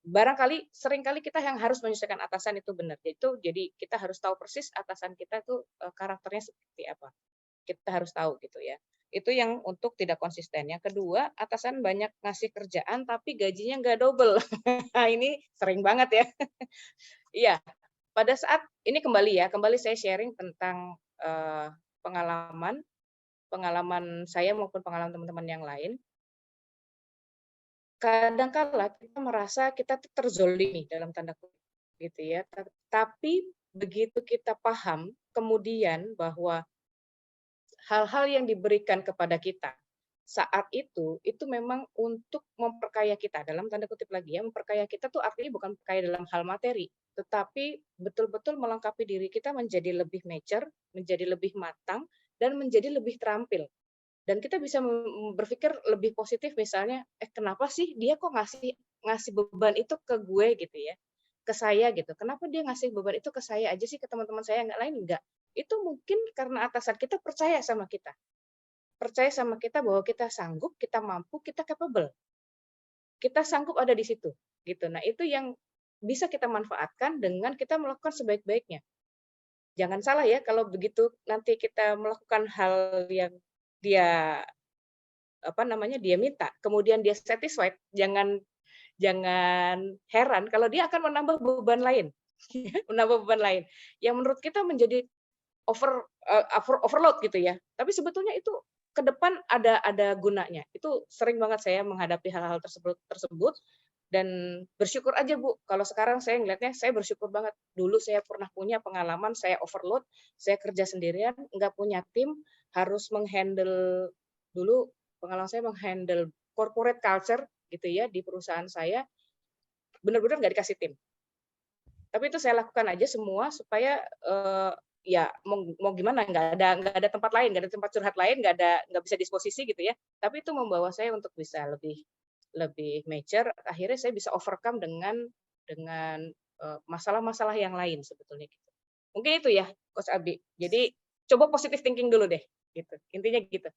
Barangkali seringkali kita yang harus menyesuaikan atasan itu benar. Jadi kita harus tahu persis atasan kita itu karakternya seperti apa. Kita harus tahu gitu ya. Itu yang untuk tidak konsisten. Yang kedua, atasan banyak ngasih kerjaan tapi gajinya nggak double. Ini sering banget ya. Iya, pada saat ini kembali saya sharing tentang pengalaman saya maupun pengalaman teman-teman yang lain. Kadang-kala kita merasa kita terzolimi dalam tanda kutip gitu ya. Tapi begitu kita paham kemudian bahwa hal-hal yang diberikan kepada kita saat itu memang untuk memperkaya kita, dalam tanda kutip lagi ya, memperkaya kita tuh artinya bukan perkaya dalam hal materi, tetapi betul-betul melengkapi diri kita menjadi lebih mature, menjadi lebih matang, dan menjadi lebih terampil. Dan kita bisa berpikir lebih positif misalnya, kenapa sih dia kok ngasih beban itu ke gue gitu ya, ke saya gitu. Kenapa dia ngasih beban itu ke saya aja sih, ke teman-teman saya nggak lain? Enggak. Itu mungkin karena atasan kita percaya sama kita. Percaya sama kita bahwa kita sanggup, kita mampu, kita capable. Kita sanggup ada di situ gitu. Nah, itu yang bisa kita manfaatkan dengan kita melakukan sebaik-baiknya. Jangan salah ya kalau begitu nanti kita melakukan hal yang dia dia minta, kemudian dia satisfied, jangan heran kalau dia akan menambah beban lain. Menambah beban lain yang menurut kita menjadi overload gitu ya. Tapi sebetulnya itu ke depan ada gunanya. Itu sering banget saya menghadapi hal-hal tersebut dan bersyukur aja Bu. Kalau sekarang saya ngelihatnya saya bersyukur banget. Dulu saya pernah punya pengalaman saya overload, saya kerja sendirian, nggak punya tim, harus menghandle dulu pengalaman saya menghandle corporate culture gitu ya di perusahaan saya. benar-benar nggak dikasih tim. Tapi itu saya lakukan aja semua supaya ya mau gimana, nggak ada tempat lain, nggak ada tempat curhat lain, nggak bisa disposisi gitu ya. Tapi itu membawa saya untuk bisa lebih mature. Akhirnya saya bisa overcome dengan masalah-masalah yang lain sebetulnya gitu. Mungkin itu ya, Coach Abi. Jadi coba positive thinking dulu deh, gitu. Intinya gitu.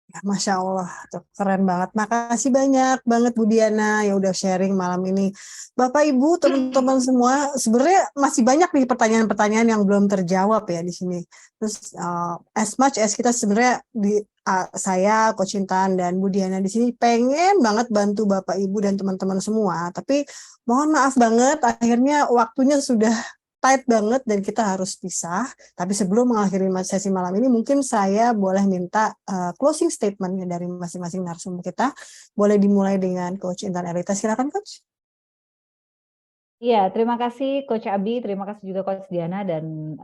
Ya, Masya Allah, tuh, keren banget. Makasih banyak banget Bu Diana yang udah sharing malam ini. Bapak, Ibu, teman-teman semua, sebenarnya masih banyak nih pertanyaan-pertanyaan yang belum terjawab ya di sini. Terus as much as kita sebenarnya saya, Coach Intan dan Bu Diana di sini pengen banget bantu Bapak, Ibu dan teman-teman semua, tapi mohon maaf banget, akhirnya waktunya sudah tight banget dan kita harus pisah. Tapi sebelum mengakhiri sesi malam ini, mungkin saya boleh minta closing statement dari masing-masing narasumber kita. Boleh dimulai dengan Coach Intan Elita. Silakan, Coach. Iya, terima kasih Coach Abi, terima kasih juga Coach Diana, dan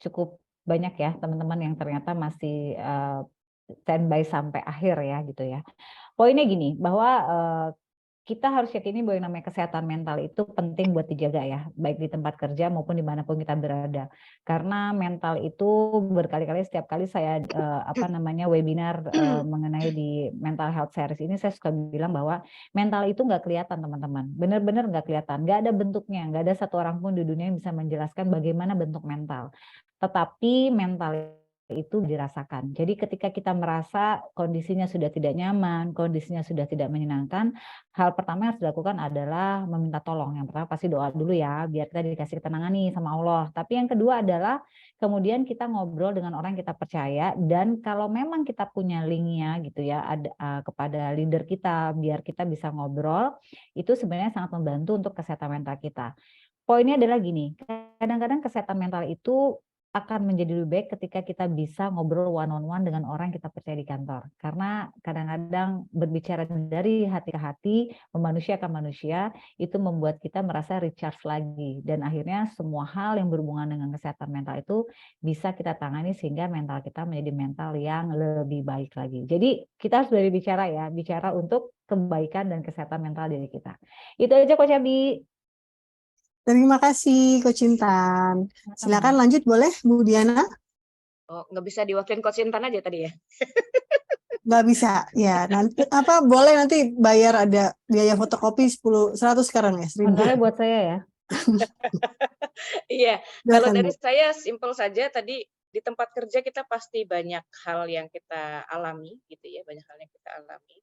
cukup banyak ya teman-teman yang ternyata masih standby sampai akhir ya gitu ya. Poinnya gini, bahwa kita harus yakini bahwa yang namanya kesehatan mental itu penting buat dijaga ya, baik di tempat kerja maupun dimanapun kita berada. Karena mental itu berkali-kali, setiap kali saya webinar mengenai di mental health series ini, saya suka bilang bahwa mental itu nggak kelihatan teman-teman, benar-benar nggak kelihatan, nggak ada bentuknya, nggak ada satu orang pun di dunia yang bisa menjelaskan bagaimana bentuk mental. Tetapi mental itu dirasakan. Jadi ketika kita merasa kondisinya sudah tidak nyaman, kondisinya sudah tidak menyenangkan, hal pertama yang harus dilakukan adalah meminta tolong. Yang pertama pasti doa dulu ya, biar kita dikasih ketenangan nih sama Allah. Tapi yang kedua adalah kemudian kita ngobrol dengan orang yang kita percaya, dan kalau memang kita punya linknya gitu ya, kepada leader kita, biar kita bisa ngobrol, itu sebenarnya sangat membantu untuk kesehatan mental kita. Poinnya adalah gini, kadang-kadang kesehatan mental itu akan menjadi lebih baik ketika kita bisa ngobrol one-on-one dengan orang yang kita percaya di kantor. Karena kadang-kadang berbicara dari hati ke hati, memanusiakan manusia, itu membuat kita merasa recharge lagi. Dan akhirnya semua hal yang berhubungan dengan kesehatan mental itu bisa kita tangani sehingga mental kita menjadi mental yang lebih baik lagi. Jadi kita harus dari bicara ya, bicara untuk kebaikan dan kesehatan mental diri kita. Itu aja Coach Abi. Terima kasih, Coach Intan. Silakan lanjut, boleh, Bu Diana? Oh, nggak bisa diwakilin Coach Intan aja tadi ya? Nggak bisa, ya. Nanti boleh nanti bayar, ada biaya fotokopi 100 sekarang ya, 1.000. Honornya buat saya ya. Iya, kalau dari saya simpel saja, tadi di tempat kerja kita pasti banyak hal yang kita alami gitu ya, banyak hal yang kita alami.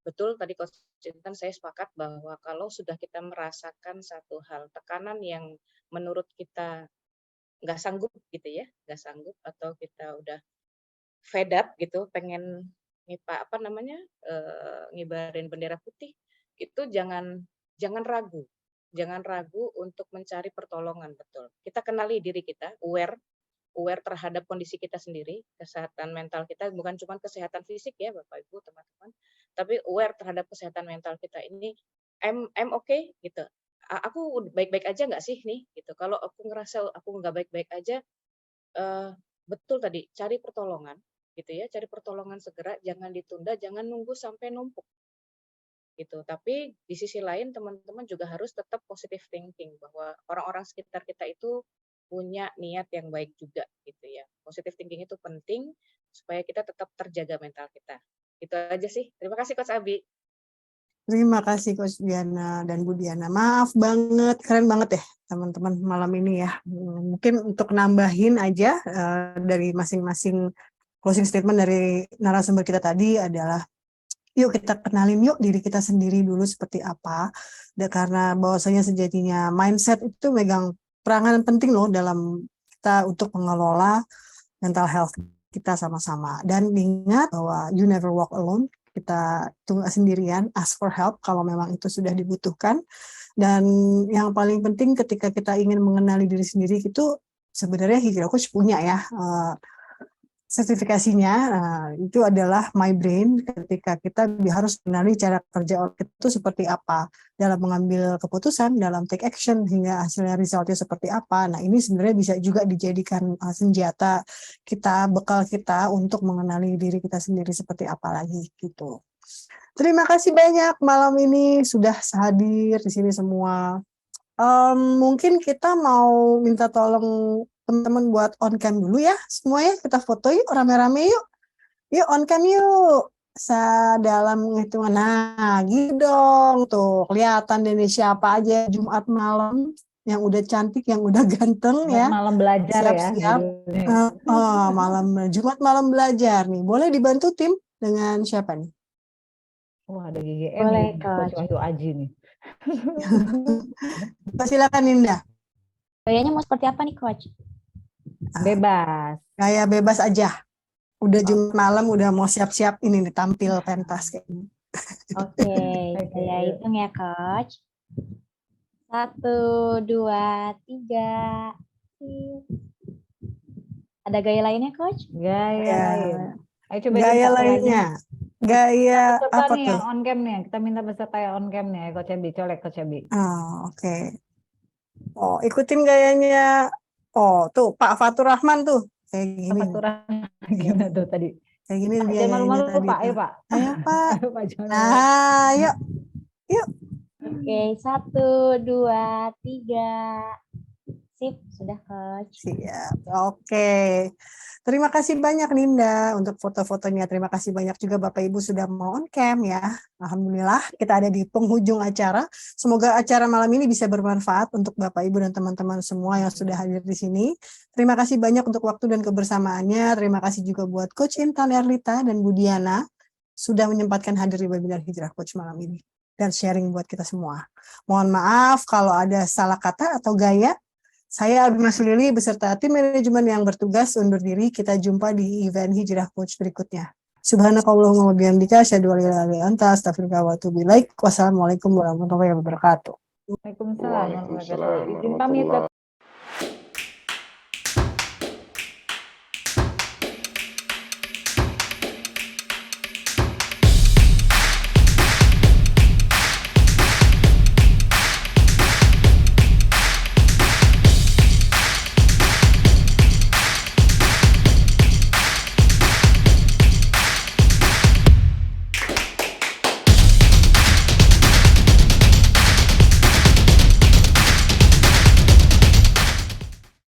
Betul tadi Coach Intan, saya sepakat bahwa kalau sudah kita merasakan satu hal, tekanan yang menurut kita nggak sanggup gitu ya, nggak sanggup, atau kita udah fed up gitu, pengen ngibarin bendera putih, itu jangan ragu, untuk mencari pertolongan. Betul, kita kenali diri kita, aware terhadap kondisi kita sendiri, kesehatan mental kita, bukan cuma kesehatan fisik ya Bapak Ibu teman-teman, tapi aware terhadap kesehatan mental kita ini. I'm okay gitu, aku baik-baik aja nggak sih nih gitu. Kalau aku ngerasa aku nggak baik-baik aja, betul tadi, cari pertolongan gitu ya, cari pertolongan segera, jangan ditunda, jangan nunggu sampai numpuk gitu. Tapi di sisi lain teman-teman juga harus tetap positive thinking, bahwa orang-orang sekitar kita itu punya niat yang baik juga gitu ya. Positive thinking itu penting supaya kita tetap terjaga mental kita. Itu aja sih. Terima kasih Coach Abi. Terima kasih Coach Diana dan Bu Diana. Maaf banget, keren banget ya teman-teman malam ini ya. Mungkin untuk nambahin aja dari masing-masing closing statement dari narasumber kita tadi adalah, yuk kita kenalin yuk diri kita sendiri dulu seperti apa. Dan karena bahwasanya sejatinya mindset itu megang peranan penting loh dalam kita untuk mengelola mental health kita sama-sama. Dan ingat bahwa you never walk alone, kita tunggu sendirian, ask for help kalau memang itu sudah dibutuhkan. Dan yang paling penting ketika kita ingin mengenali diri sendiri itu sebenarnya Hijrah Coach punya ya sertifikasinya, itu adalah My Brain, ketika kita harus mengenali cara kerja otak itu seperti apa dalam mengambil keputusan, dalam take action, hingga hasilnya resultnya seperti apa. Nah ini sebenarnya bisa juga dijadikan senjata kita, bekal kita untuk mengenali diri kita sendiri seperti apa lagi gitu. Terima kasih banyak malam ini sudah hadir di sini semua. Mungkin kita mau minta tolong teman-teman buat on cam dulu ya, semuanya kita foto yuk rame-rame yuk. Yuk on cam yuk. Dalam hitungan. Nah, gitu dong. Tuh, kelihatan deh nih siapa aja Jumat malam yang udah cantik, yang udah ganteng ya. Malam belajar ya. Siap-siap. Jumat malam belajar nih. Boleh dibantu tim dengan siapa nih? Wah, ada GGM Boleh, nih. Coach. Coach Wahyu Aji nih. Silakan Ninda. Gayanya mau seperti apa nih, Coach? Bebas. Gaya bebas aja. Udah Jumat malam, udah mau siap-siap ini nih, tampil pentas kayak ini. Oke, saya hitung ya, Coach. 1, 2, 3. Ada gaya lainnya, Coach? Gaya Ya. lain. Ayo coba Gaya dipakai lainnya. lagi. Gaya Peserta apa nih tuh? yang on cam nih. Kita minta peserta yang on cam nih. Coach Abi, colek Coach Abi. Oh, oke. Oh, ikutin gayanya. Oh, tuh Pak Fatur Rahman tuh. Kayak gini. Apa turang gimana tuh tadi? Kayak gini Pak, dia jangan gayanya malu-malu tadi Pak. Ayo tuh. Pak. Ayo Pak. Ayo Pak, jangan malu. Nah, yuk. Oke, 1, 2, 3. Sip, sudah, Coach. Siap. Oke. Terima kasih banyak Ninda untuk foto-fotonya. Terima kasih banyak juga Bapak Ibu sudah mau on cam ya. Alhamdulillah kita ada di penghujung acara. Semoga acara malam ini bisa bermanfaat untuk Bapak Ibu dan teman-teman semua yang sudah hadir di sini. Terima kasih banyak untuk waktu dan kebersamaannya. Terima kasih juga buat Coach Intan Erlita dan Budiana sudah menyempatkan hadir di webinar Hijrah Coach malam ini dan sharing buat kita semua. Mohon maaf kalau ada salah kata atau gaya. Saya Agnes Lili beserta tim manajemen yang bertugas undur diri. Kita jumpa di event Hijrah Coach berikutnya. Subhanakallahumma wa bihamdika asyhadu an la ilaha illa anta astaghfiruka wa atubu ilaik. Wassalamualaikum warahmatullahi wabarakatuh. Waalaikumsalam warahmatullahi wabarakatuh. Izin pamit. Waalaikumsalam.